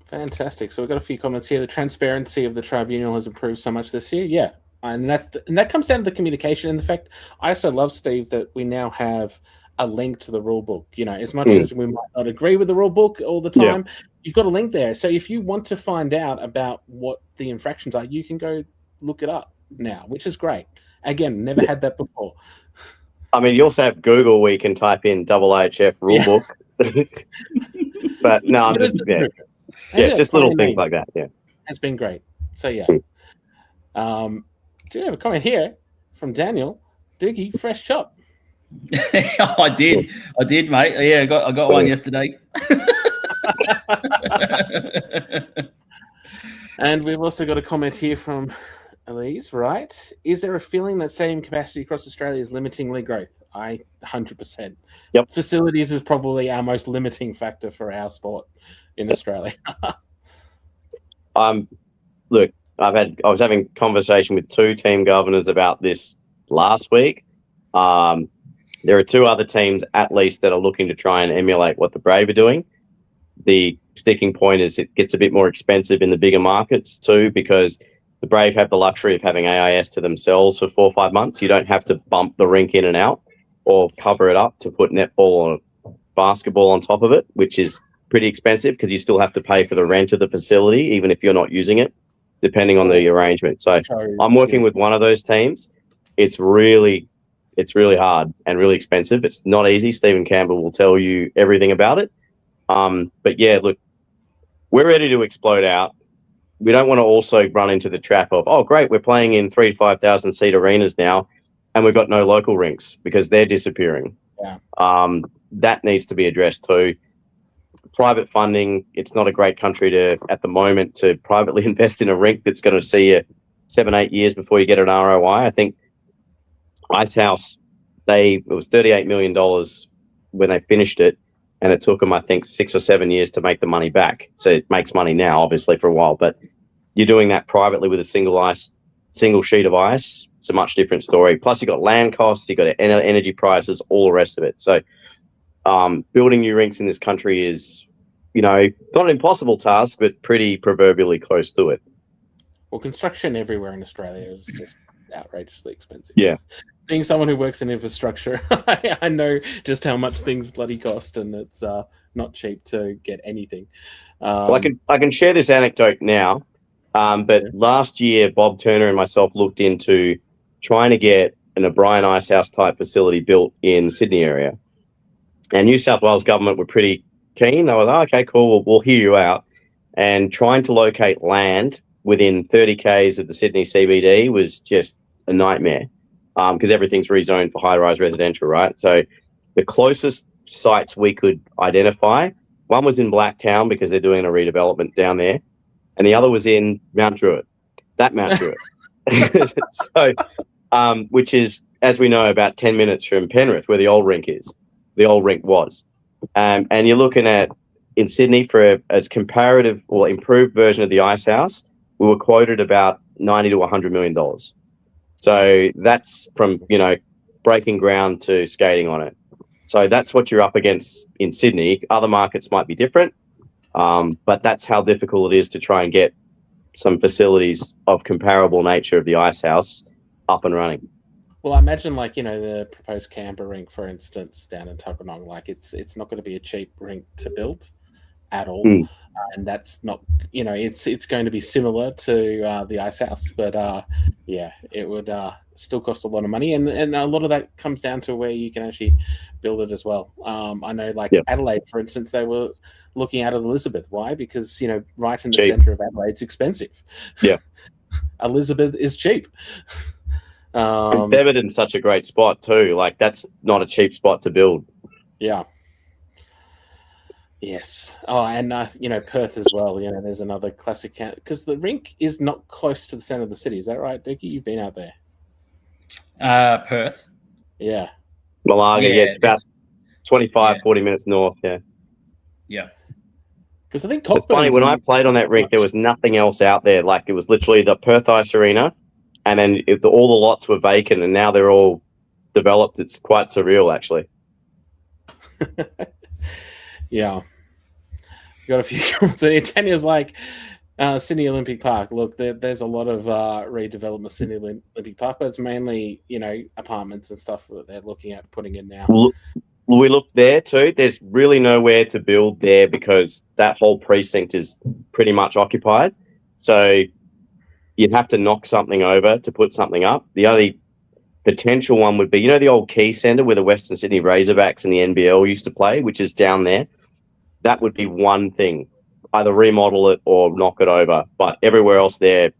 Fantastic. So we've got a few comments here. The transparency of the tribunal has improved so much this year. Yeah. And that comes down to the communication. And the fact, I also love, Steve, that we now have a link to the rule book. As much as we might not agree with the rule book all the time, you've got a link there. So if you want to find out about what the infractions are, you can go look it up now, which is great. Again, never had that before.
You also have Google where you can type in AIHF rulebook. But no, I'm just just little things like that. Yeah,
it's been great. So yeah, do you have a comment here from Daniel? Diggy, fresh chop.
I did, mate. Yeah, I got one yesterday.
And we've also got a comment here from Elise, right? Is there a feeling that stadium capacity across Australia is limiting league growth? 100%.
Yep.
Facilities is probably our most limiting factor for our sport in Australia.
Look, I was having a conversation with 2 team governors about this last week. There are 2 other teams at least that are looking to try and emulate what the Brave are doing. The sticking point is it gets a bit more expensive in the bigger markets too, because the Brave have the luxury of having AIS to themselves for 4 or 5 months. You don't have to bump the rink in and out or cover it up to put netball or basketball on top of it, which is pretty expensive because you still have to pay for the rent of the facility, even if you're not using it, depending on the arrangement. So I'm working with one of those teams. It's really hard and really expensive. It's not easy. Stephen Campbell will tell you everything about it. But yeah, look, we're ready to explode out. We don't want to also run into the trap of, oh, great, we're playing in 3,000 to 5,000 seat arenas now, and we've got no local rinks because they're disappearing.
Yeah.
That needs to be addressed too. Private funding, it's not a great country at the moment to privately invest in a rink that's going to see you 7-8 years before you get an ROI. I think Ice House, it was $38 million when they finished it, and it took them, I think, 6 or 7 years to make the money back. So it makes money now, obviously, for a while. But you're doing that privately with a single sheet of ice. It's a much different story. Plus, you've got land costs, you've got energy prices, all the rest of it. So building new rinks in this country is, not an impossible task, but pretty proverbially close to it.
Well, construction everywhere in Australia is just outrageously expensive.
Yeah.
Being someone who works in infrastructure, I know just how much things bloody cost, and it's not cheap to get anything.
Well, I can share this anecdote now, but last year Bob Turner and myself looked into trying to get an O'Brien Icehouse type facility built in the Sydney area, and New South Wales government were pretty keen. They were like, okay, cool, we'll hear you out. And trying to locate land within 30 k's of the Sydney CBD was just a nightmare. because everything's rezoned for high-rise residential, right? So the closest sites we could identify, one was in Blacktown because they're doing a redevelopment down there, and the other was in Mount Druitt. That Mount Druitt. So, which is, as we know, about 10 minutes from Penrith, where the old rink is. The old rink was. And you're looking at, in Sydney, for a comparative or improved version of the Ice House, we were quoted about $90 to $100 million. So that's from, breaking ground to skating on it. So that's what you're up against in Sydney. Other markets might be different, but that's how difficult it is to try and get some facilities of comparable nature of the Ice House up and running.
Well, I imagine, the proposed Canberra rink, for instance, down in Tuggeranong, it's not going to be a cheap rink to build at all. And that's not, it's going to be similar to the Ice House, but it would still cost a lot of money, and a lot of that comes down to where you can actually build it as well. I know, Adelaide, for instance, they were looking out at Elizabeth. Why? Because right in the centre of Adelaide's expensive.
Yeah,
Elizabeth is cheap.
And Beverton's such a great spot too. That's not a cheap spot to build.
Yeah. Yes. Oh, and Perth as well. There's another classic because the rink is not close to the centre of the city. Is that right, Dickie? You've been out there.
Perth.
Yeah.
Malaga. Yeah, it's about 25, 40 minutes north. Yeah.
Yeah.
Because I think
it's funny, when I played on that rink, there was nothing else out there. It was literally the Perth Ice Arena, and then all the lots were vacant, and now they're all developed. It's quite surreal, actually.
Yeah. Got a few comments in here. Tanya's Sydney Olympic Park. Look, there's a lot of redevelopment of Sydney Olympic Park, but it's mainly, apartments and stuff that they're looking at putting in now.
We look there too. There's really nowhere to build there because that whole precinct is pretty much occupied. So you'd have to knock something over to put something up. The only potential one would be, the old Key Centre where the Western Sydney Razorbacks and the NBL used to play, which is down there. That would be one thing. Either remodel it or knock it over. But everywhere else there,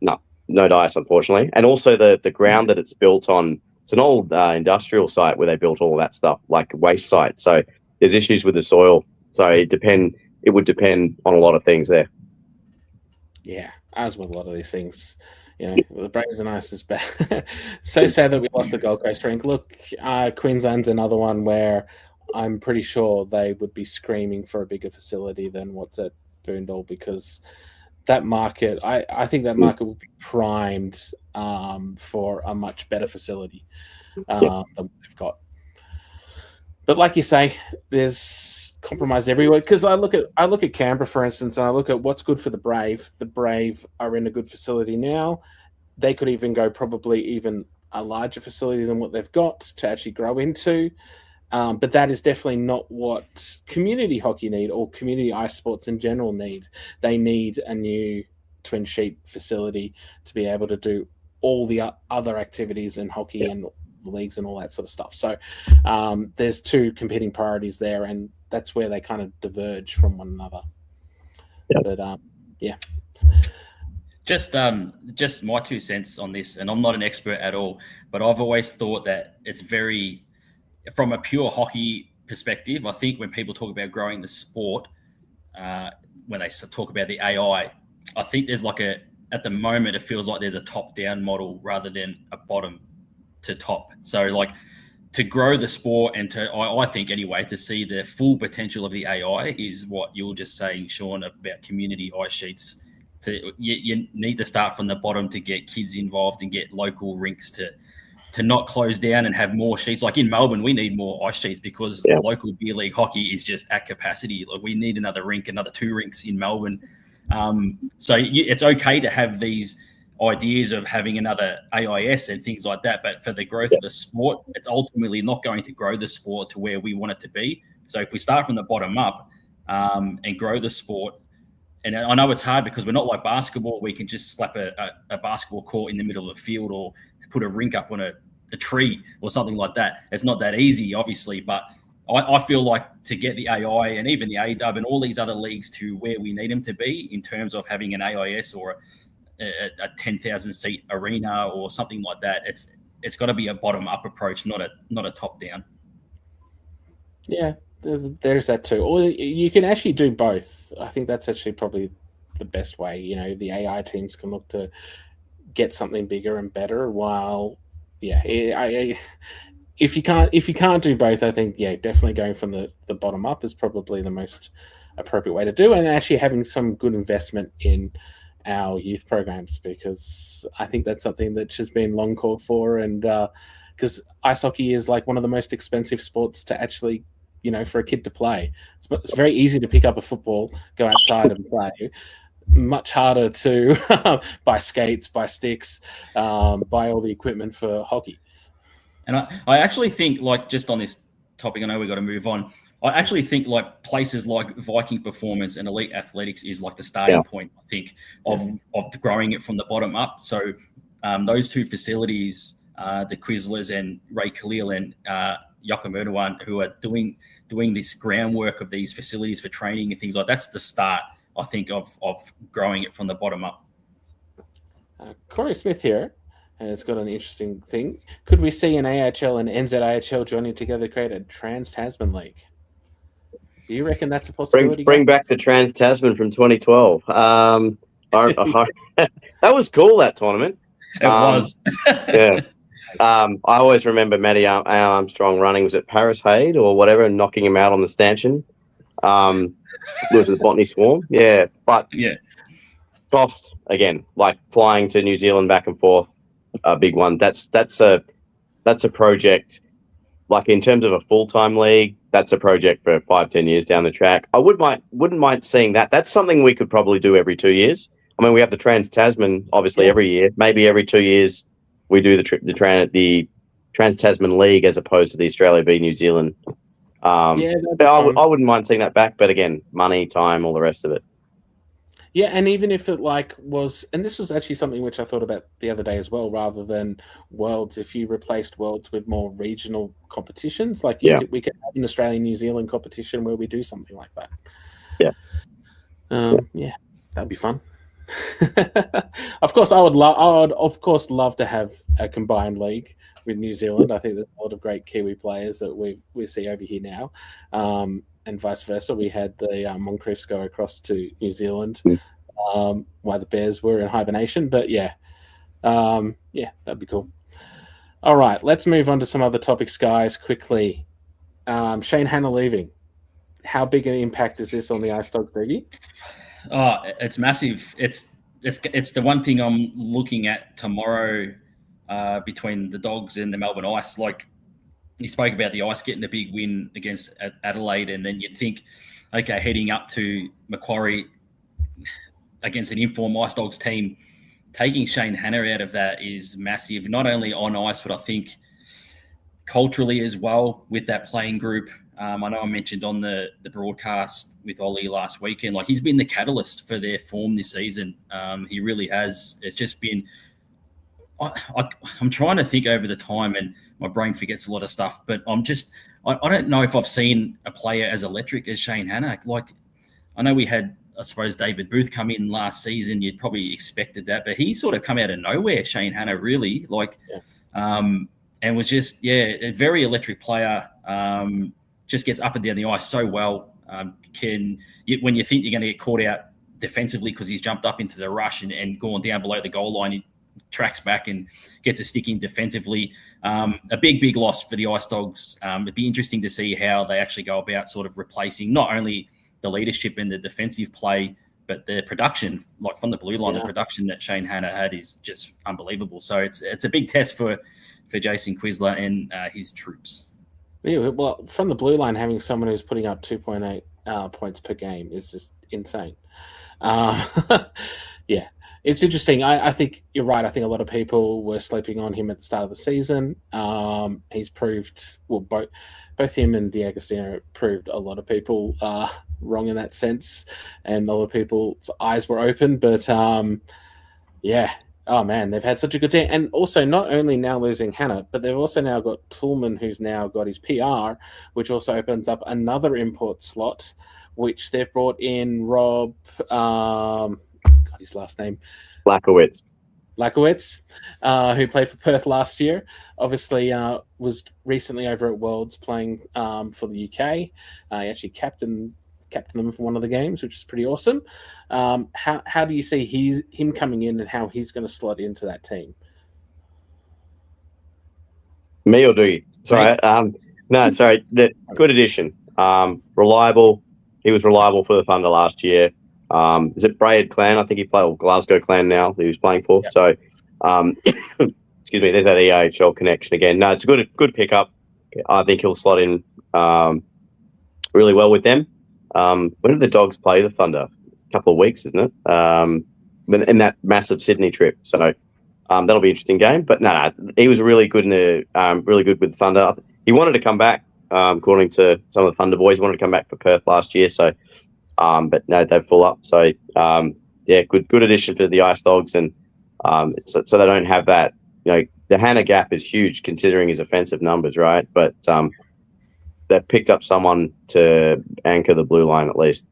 no dice, unfortunately. And also the ground that it's built on, it's an old industrial site where they built all that stuff, like a waste site. So there's issues with the soil. So it would depend on a lot of things there.
Yeah, as with a lot of these things. The Braves and Ice is bad. So sad that we lost the Gold Coast rink. Look, Queensland's another one where I'm pretty sure they would be screaming for a bigger facility than what's at Boondall, because that market, I think that market will be primed for a much better facility than what they've got. But like you say, there's compromise everywhere. Because I look at Canberra, for instance, and I look at what's good for the Brave. The Brave are in a good facility now. They could even go probably even a larger facility than what they've got to actually grow into. But that is definitely not what community hockey need, or community ice sports in general need. They need a new twin sheet facility to be able to do all the other activities in hockey and the leagues and all that sort of stuff. So there's two competing priorities there, and that's where they kind of diverge from one another. But
Just my 2 cents on this, and I'm not an expert at all, but I've always thought that it's very, from a pure hockey perspective, I think when people talk about growing the sport, when they talk about the AI, I think there's at the moment, it feels like there's a top-down model rather than a bottom-to-top. So, to grow the sport and I think anyway, to see the full potential of the AI is what you're just saying, Sean, about community ice sheets. You need to start from the bottom to get kids involved and get local rinks to not close down and have more sheets. Like in Melbourne, we need more ice sheets because local beer league hockey is just at capacity. We need another rink, another 2 rinks in Melbourne. So it's okay to have these ideas of having another AIS and things like that, but for the growth of the sport, it's ultimately not going to grow the sport to where we want it to be. So if we start from the bottom up and grow the sport, and I know it's hard because we're not like basketball. We can just slap a basketball court in the middle of the field or put a rink up on a tree or something like that. It's not that easy, obviously, but I feel like to get the AI and even the AW and all these other leagues to where we need them to be in terms of having an AIS or a 10,000 seat arena or something like that, it's got to be a bottom up approach, not a top down.
Yeah, there's that too. Or you can actually do both. I think that's actually probably the best way. You know, the AI teams can look to get something bigger and better. While, if you can't do both, I think definitely going from the bottom up is probably the most appropriate way to do, and actually having some good investment in our youth programs, because I think that's something that's just been long called for, and because ice hockey is like one of the most expensive sports to actually, for a kid to play. It's very easy to pick up a football, go outside and play. Much harder to buy skates, buy sticks, buy all the equipment for hockey.
And I actually think, like, just on this topic, I know we've got to move on. I actually think like places like Viking Performance and Elite Athletics is like the starting point, I think, of growing it from the bottom up. So those two facilities, the Quislers and Ray Khalil and Yakamurdawan, who are doing this groundwork of these facilities for training and things like that's the start, I think, of growing it from the bottom up.
Corey Smith here, and it's got an interesting thing. Could we see an AHL and NZIHL joining together to create a Trans-Tasman League? Do you reckon that's a possibility?
Bring back the Trans-Tasman from 2012. That was cool, that tournament.
It was.
Yeah. I always remember Matty Armstrong running, was it Paris Hayde or whatever, and knocking him out on the stanchion. Was it the Botany Swarm? Yeah. But cost, again, like flying to New Zealand back and forth, a big one. That's a project, like in terms of a full-time league, that's a project for 5-10 years down the track. I wouldn't mind seeing that. That's something we could probably do every 2 years. I mean, we have the Trans-Tasman obviously every year. Maybe every 2 years we do the Trans-Tasman League as opposed to the Australia v New Zealand. I wouldn't mind seeing that back, but again, money, time, all the rest of it.
Yeah, and even if it was, and this was actually something which I thought about the other day as well, rather than Worlds, if you replaced Worlds with more regional competitions, we could have an Australia-New Zealand competition where we do something like that.
Yeah.
That'd be fun. Of course, I would of course love to have a combined league with New Zealand. I think there's a lot of great Kiwi players that we see over here now. And vice versa. We had the Moncriefs go across to New Zealand while the Bears were in hibernation. But that'd be cool. All right, let's move on to some other topics, guys, quickly. Shane Hannah leaving. How big an impact is this on the Ice Dogs, Dougie?
Oh, it's massive. It's the one thing I'm looking at tomorrow between the Dogs and the Melbourne Ice. Like, you spoke about the Ice getting a big win against Adelaide, and then you'd think, okay, heading up to Macquarie against an informed Ice Dogs team, taking Shane Hannah out of that is massive, not only on ice, but I think culturally as well with that playing group. I know I mentioned on the broadcast with Ollie last weekend, like he's been the catalyst for their form this season. He really has. It's just been I'm trying to think over the time, and my brain forgets a lot of stuff, but I don't know if I've seen a player as electric as Shane Hannah. Like, I know we had, I suppose, David Booth come in last season. You'd probably expected that, but he sort of come out of nowhere, Shane Hannah, really. And was just, a very electric player. Just gets up and down the ice so well. When you think you're going to get caught out defensively because he's jumped up into the rush and gone down below the goal line, he tracks back and gets a stick in defensively. A big loss for the Ice Dogs. It'd be interesting to see how they actually go about sort of replacing not only the leadership and the defensive play, but the production, like from the blue line, the production that Shane Hannah had is just unbelievable. So it's a big test for Jason Quisler and his troops.
Yeah, well, from the blue line, having someone who's putting up 2.8 points per game is just insane. It's interesting. I think you're right. I think a lot of people were sleeping on him at the start of the season. He's proved, both him and D'Agostino proved a lot of people wrong in that sense, and a lot of people's eyes were open. But oh man, they've had such a good team, and also not only now losing Hannah, but they've also now got Toolman, who's now got his PR, which also opens up another import slot, which they've brought in Rob. His last name,
Blackowitz.
Lakowitz, who played for Perth last year, obviously was recently over at Worlds playing for the UK. He actually captained them for one of the games, which is pretty awesome. How do you see him coming in and how he's going to slot into that team?
Me or do you? Sorry. No, sorry. Good addition. Reliable. He was reliable for the Thunder last year. Is it Braid Clan? I think he played, or Glasgow Clan now he was playing for. Yep. So, excuse me, there's that AIHL connection again. No, it's a good pickup. I think he'll slot in really well with them. When did the Dogs play the Thunder? It's a couple of weeks, isn't it? In that massive Sydney trip. So that'll be an interesting game. But no, he was really good really good with Thunder. He wanted to come back, according to some of the Thunder boys. He wanted to come back for Perth last year. So, but no, they're full up. So good addition for the Ice Dogs, and so they don't have that. The Hannah gap is huge considering his offensive numbers, right? But they've picked up someone to anchor the blue line at least.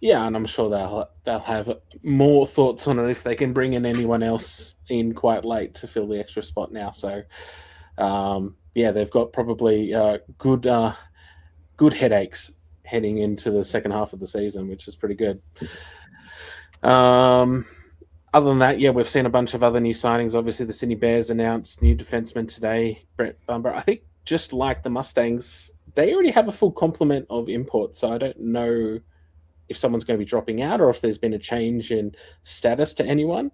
Yeah, and I'm sure they'll have more thoughts on it if they can bring in anyone else in quite late to fill the extra spot now. So, they've got probably good headaches heading into the second half of the season, which is pretty good. Other than that, we've seen a bunch of other new signings. Obviously, the Sydney Bears announced new defenseman today, Brett Bumber. I think just like the Mustangs, they already have a full complement of imports, so I don't know if someone's going to be dropping out or if there's been a change in status to anyone.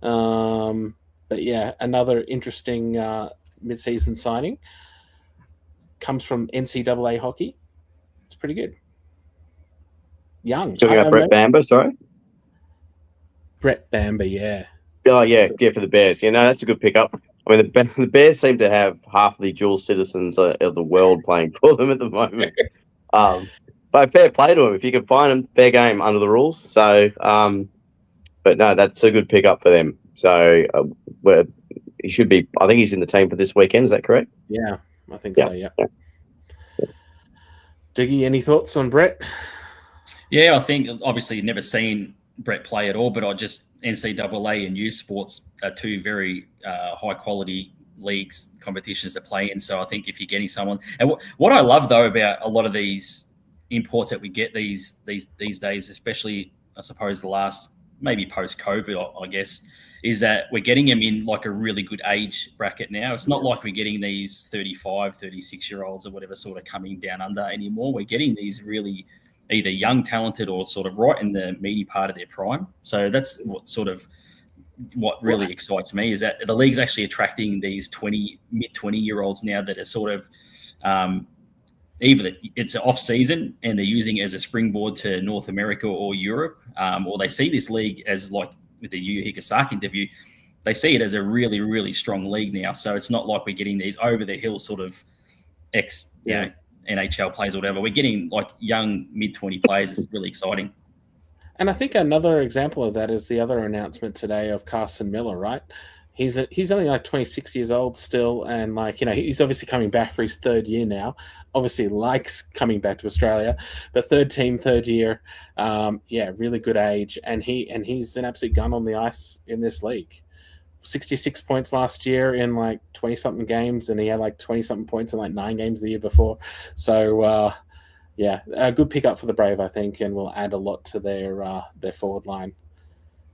But another interesting mid-season signing comes from NCAA hockey. It's pretty good. Young.
Talking about Brett Bamber, sorry?
Brett Bamber, yeah.
Oh, yeah, for the Bears. That's a good pickup. I mean, the Bears seem to have half the dual citizens of the world playing for them at the moment. But fair play to him. If you can find him, fair game under the rules. So, but no, that's a good pickup for them. So, he should be. I think he's in the team for this weekend. Is that correct?
Yeah, I think so. Yeah. Diggy, any thoughts on Brett?
Yeah, I think obviously you've never seen Brett play at all, but NCAA and U Sports are two very high quality leagues, competitions to play in. So I think if you're getting someone, and what I love though about a lot of these imports that we get these days, especially I suppose the last maybe post COVID, I guess, is that we're getting them in like a really good age bracket now. It's not like we're getting these 35, 36-year-olds or whatever sort of coming down under anymore. We're getting these really either young, talented, or sort of right in the meaty part of their prime. So that's what really excites me, is that the league's actually attracting these mid 20-year-olds now that are sort of either it's an off season and they're using it as a springboard to North America or Europe, or they see this league as like with the Yu Hikasaki interview, they see it as a really, really strong league now. So it's not like we're getting these over the hill sort of NHL players or whatever. We're getting like young mid-20 players. It's really exciting.
And I think another example of that is the other announcement today of Carson Miller, right? He's only like 26 years old still, and he's obviously coming back for his third year now. Obviously likes coming back to Australia, but third year, really good age, and he's an absolute gun on the ice in this league. 66 points last year in like 20-something games, and he had like 20-something points in like 9 games the year before. So, a good pickup for the Brave, I think, and will add a lot to their forward line.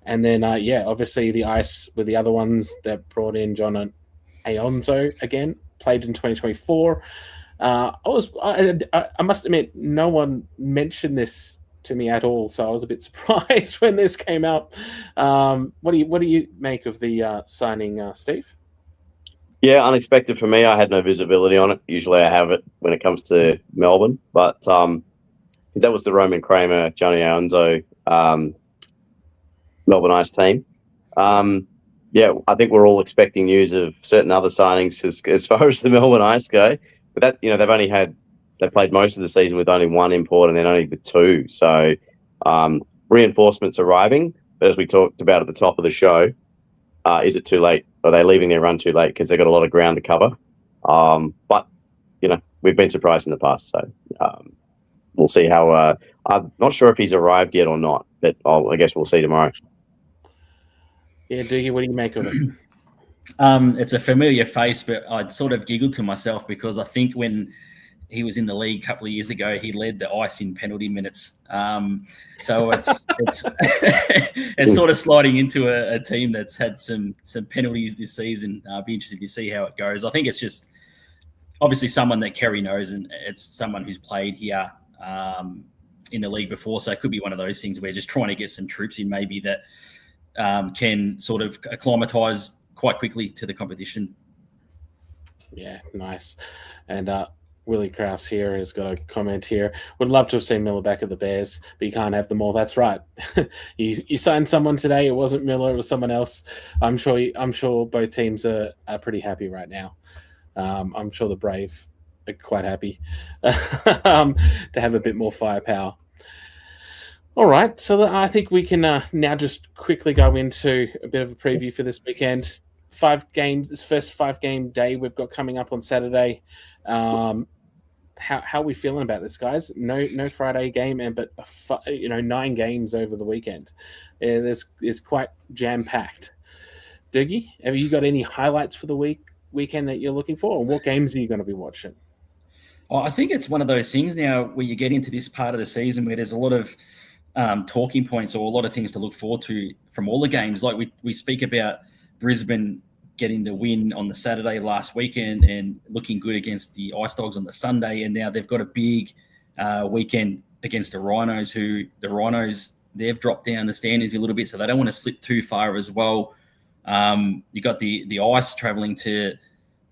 And then, obviously the Ice with the other ones that brought in John Aonzo again, played in 2024. I must admit, no one mentioned this to me at all, so I was a bit surprised when this came out. What do you make of the signing, Steve?
Yeah, unexpected for me. I had no visibility on it. Usually I have it when it comes to Melbourne, but because that was the Roman Kramer, Johnny Aonzo Melbourne Ice team. I think we're all expecting news of certain other signings as far as the Melbourne Ice go. But that they played most of the season with only one import and then only with 2. So reinforcements arriving. But as we talked about at the top of the show, is it too late? Are they leaving their run too late because they've got a lot of ground to cover? But we've been surprised in the past. So we'll see how. I'm not sure if he's arrived yet or not, but I guess we'll see tomorrow.
Yeah, Doogie, what do you make of it?
It's a familiar face, but I'd sort of giggled to myself because I think when he was in the league a couple of years ago, he led the ice in penalty minutes. So it's it's sort of sliding into a team that's had some penalties this season. I'll be interested to see how it goes. I think it's just obviously someone that Kerry knows, and it's someone who's played here in the league before. So it could be one of those things where just trying to get some troops in maybe that can sort of acclimatise quite quickly to the competition.
Yeah, nice. And Willie Krause here has got a comment here. Would love to have seen Miller back at the Bears, but you can't have them all. That's right. you signed someone today. It wasn't Miller. It was someone else. I'm sure both teams are pretty happy right now. I'm sure the Brave are quite happy to have a bit more firepower. All right, so I think we can now just quickly go into a bit of a preview for this weekend. 5 games, this first 5-game day we've got coming up on Saturday. How are we feeling about this, guys? No Friday game, but 9 games over the weekend. It's quite jam packed. Doogie, have you got any highlights for the weekend that you're looking for, or what games are you going to be watching?
Well, I think it's one of those things now where you get into this part of the season where there's a lot of talking points or a lot of things to look forward to from all the games. Like we speak about Brisbane getting the win on the Saturday last weekend and looking good against the Ice Dogs on the Sunday, and now they've got a big weekend against the Rhinos, they've dropped down the standings a little bit, so they don't want to slip too far as well. You got the Ice travelling to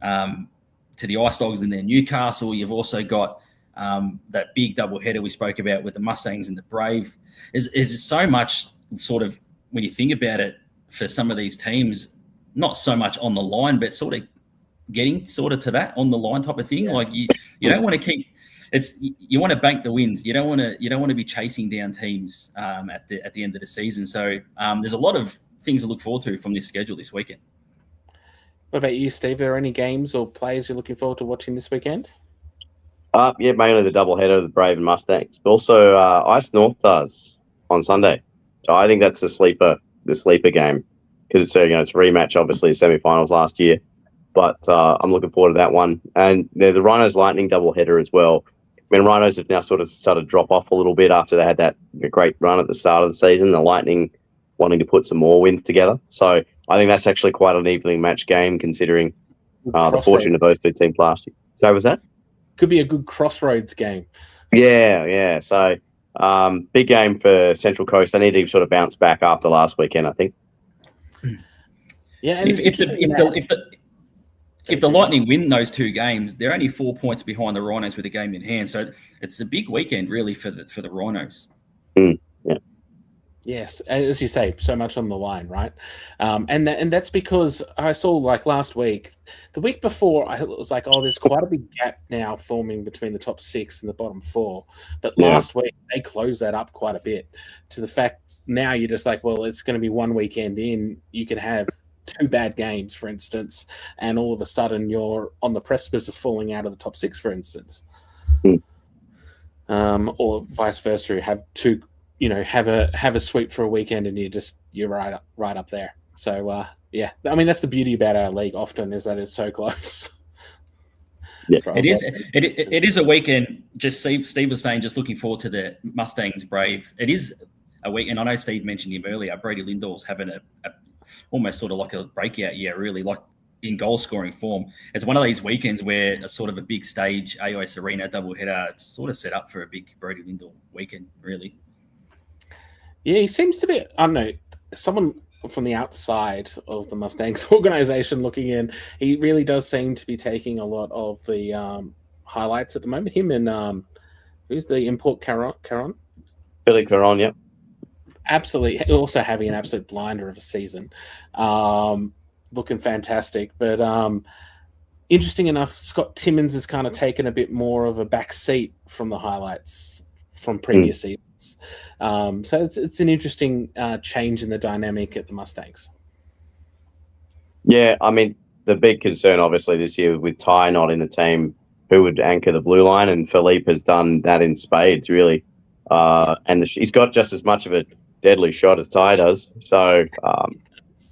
the Ice Dogs and then Newcastle. You've also got that big double header we spoke about with the Mustangs and the Brave. There's so much sort of, when you think about it, for some of these teams, not so much on the line, but sort of getting sort of to that on the line type of thing. Yeah. Like you don't want to keep you want to bank the wins. You don't want to be chasing down teams at the end of the season. So there's a lot of things to look forward to from this schedule this weekend.
What about you, Steve? Are there any games or players you're looking forward to watching this weekend?
Yeah, mainly the doubleheader of the Brave and Mustangs. But also Ice North does on Sunday. So I think that's the sleeper game, because it's it's a rematch, obviously, semi-finals last year. But I'm looking forward to that one. And the Rhinos Lightning doubleheader as well. I mean, Rhinos have now sort of started to drop off a little bit after they had that great run at the start of the season. The Lightning wanting to put some more wins together. So I think that's actually quite an evening match game, considering the fortune of those two teams last year. So was that?
Could be a good crossroads game.
Yeah. So big game for Central Coast. They need to sort of bounce back after last weekend, I think.
Yeah, and
if the Lightning win those 2 games, they're only 4 points behind the Rhinos with a game in hand. So it's a big weekend, really, for the Rhinos.
Yeah.
Yes, as you say, so much on the line, right? And that's because I saw, like, last week, the week before, I was like, oh, there's quite a big gap now forming between the top 6 and the bottom 4. But last week, they closed that up quite a bit, to the fact now you're just like, well, it's going to be one weekend in. You could have 2 bad games, for instance, and all of a sudden you're on the precipice of falling out of the top 6, for instance. Or vice versa, you have 2. Have a sweep for a weekend and you're right up there. So yeah, I mean, that's the beauty about our league often, is that it's so close.
Yeah,
it is a weekend. Just Steve was saying, just looking forward to the Mustangs Brave. It is a week, and I know Steve mentioned him earlier. Brady Lindall's having a almost sort of like a breakout year, really, like in goal scoring form. It's one of these weekends where a sort of a big stage AIS Arena doubleheader. It's sort of set up for a big Brady Lindall weekend, really.
Yeah, he seems to be, I don't know, someone from the outside of the Mustangs organization looking in, he really does seem to be taking a lot of the highlights at the moment. Him and who's the import, Caron?
Billy Caron, yeah.
Absolutely. Also having an absolute blinder of a season. Looking fantastic. But interesting enough, Scott Timmins has kind of taken a bit more of a back seat from the highlights from previous seasons. So it's an interesting change in the dynamic at the Mustangs.
Yeah, I mean, the big concern obviously this year with Ty not in the team, who would anchor the blue line, and Philippe has done that in spades, really. And he's got just as much of a deadly shot as Ty does. So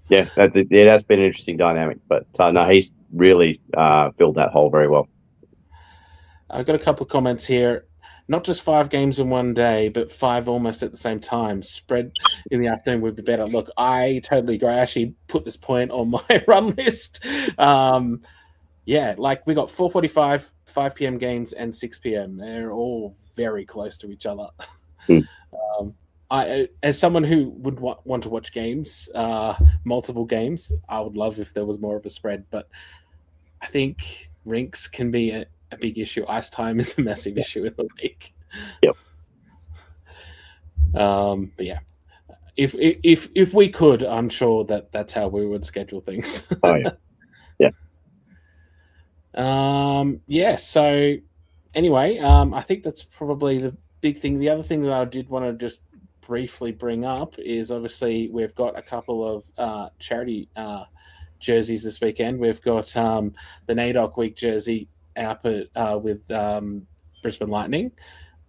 Yeah, it has been an interesting dynamic, but no, he's really filled that hole very well.
I've got a couple of comments here. Not just 5 games in one day, but 5 almost at the same time. Spread in the afternoon would be better. Look, I totally agree. I actually put this point on my run list. Yeah, like we got 4:45, 5 p.m. games, and 6 p.m. They're all very close to each other. I, as someone who would want to watch games, multiple games, I would love if there was more of a spread. But I think rinks can be a big issue. Ice time is a massive issue in the league.
Yep.
But yeah, if we could, I'm sure that's how we would schedule things.
Oh yeah.
Yeah. So anyway, I think that's probably the big thing. The other thing that I did want to just briefly bring up is obviously we've got a couple of charity jerseys this weekend. We've got the NAIDOC Week jersey up with Brisbane Lightning.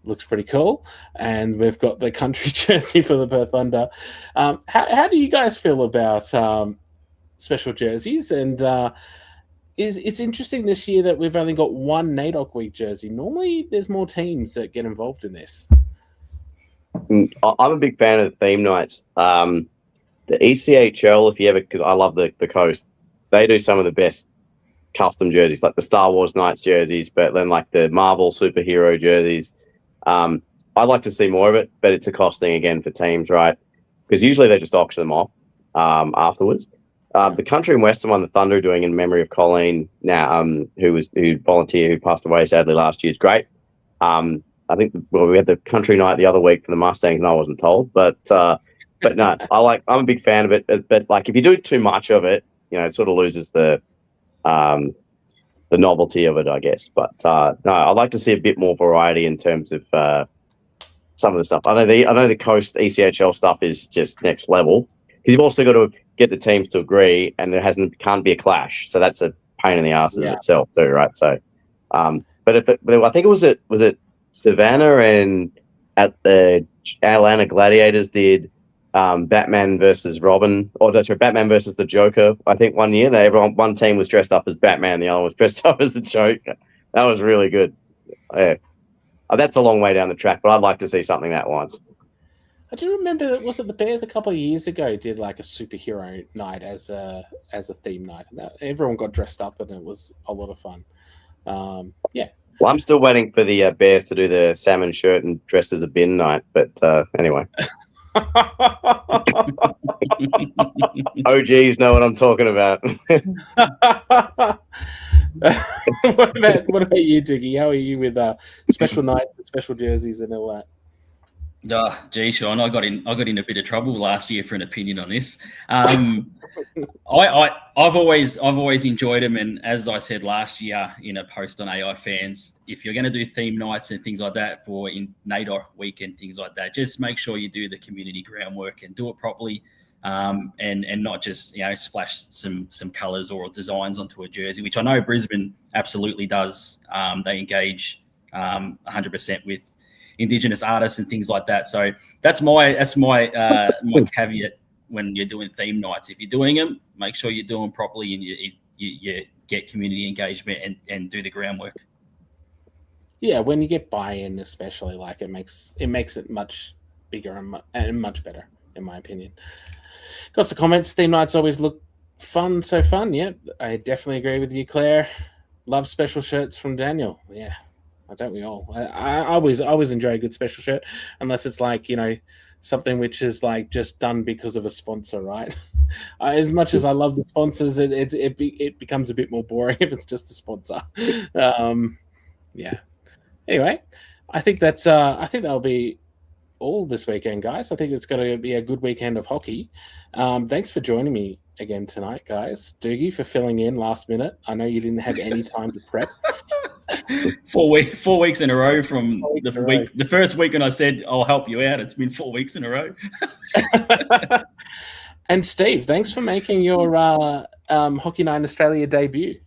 Looks pretty cool. And we've got the country jersey for the Perth Thunder. How do you guys feel about special jerseys? And it's interesting this year that we've only got one NAIDOC Week jersey. Normally, there's more teams that get involved in this.
I'm a big fan of the theme nights. The ECHL, if you ever, because I love the Coast, they do some of the best custom jerseys, like the Star Wars Knights jerseys, but then like the Marvel superhero jerseys. I'd like to see more of it, but it's a cost thing again for teams, right? Because usually they just auction them off afterwards. The country and western one, the Thunder are doing in memory of Colleen now, who volunteered, who passed away sadly last year, is great. I think we had the country night the other week for the Mustangs, and I wasn't told, but no, I'm a big fan of it. But like, if you do too much of it, it sort of loses the novelty of it, I guess. But no, I'd like to see a bit more variety in terms of some of the stuff. I know the Coast ECHL stuff is just next level, because you've also got to get the teams to agree, and can't be a clash. So that's a pain in the ass in itself too, right? So, but I think it was Savannah and at the Atlanta Gladiators did Batman versus Robin, or that's right, Batman versus the Joker. I think one year one team was dressed up as Batman, the other was dressed up as the Joker. That was really good. Yeah. That's a long way down the track, but I'd like to see something that once.
I do remember that was it the Bears a couple of years ago did like a superhero night as a theme night, and everyone got dressed up and it was a lot of fun. Yeah.
Well, I'm still waiting for the Bears to do the salmon shirt and dressed as a bin night, but anyway. OGs know what I'm talking about.
What about you, Diggy? How are you with special nights, special jerseys, and all that?
Gee, Sean, I got in a bit of trouble last year for an opinion on this. I've always enjoyed them, and as I said last year in a post on AI Fans, if you're going to do theme nights and things like that for in NAIDOC week and things like that, just make sure you do the community groundwork and do it properly, and not just splash some colours or designs onto a jersey, which I know Brisbane absolutely does. They engage 100% with Indigenous artists and things like that. So that's my caveat when you're doing theme nights. If you're doing them, make sure you do them properly and you get community engagement and do the groundwork.
Yeah, when you get buy-in, especially, like it makes it much bigger and much better, in my opinion. Got some comments. Theme nights always look fun. So fun. Yeah, I definitely agree with you, Claire. Love special shirts from Daniel. Yeah. Don't we all? I always enjoy a good special shirt, unless it's like something which is like just done because of a sponsor, right? As much as I love the sponsors, it becomes a bit more boring if it's just a sponsor. Yeah. Anyway, I think that'll be all this weekend, guys. I think it's going to be a good weekend of hockey. Thanks for joining me again tonight, guys. Doogie for filling in last minute. I know you didn't have any time to prep.
4 weeks in a row from the first week when I said I'll help you out. It's been 4 weeks in a row.
And Steve, thanks for making your Hockey Night in Australia debut.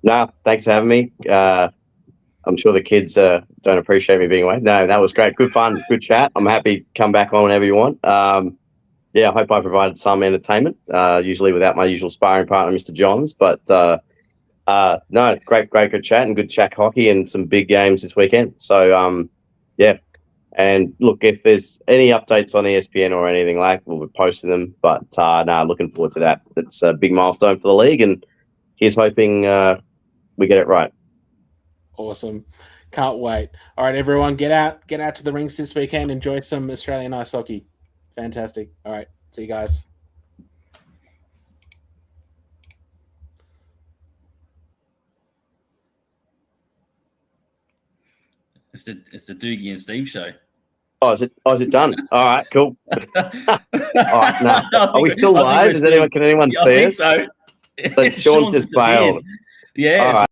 No, thanks for having me. I'm sure the kids don't appreciate me being away. No, that was great. Good fun. Good chat. I'm happy to come back on whenever you want. I hope I provided some entertainment, usually without my usual sparring partner, Mr. Johns. But no, great good chat and good chat hockey and some big games this weekend. So, yeah. And look, if there's any updates on ESPN or anything like, we'll be posting them. But looking forward to that. It's a big milestone for the league, and here's hoping we get it right.
Awesome. Can't wait. All right, everyone, get out to the rinks this weekend. Enjoy some Australian ice hockey. Fantastic. All right, see you guys.
It's the Doogie and Steve show.
Oh, is it done? All right, cool. All right, no. Are we still live? Can anyone see us?
I think so.
Sean's just bailed.
Yeah.
All right.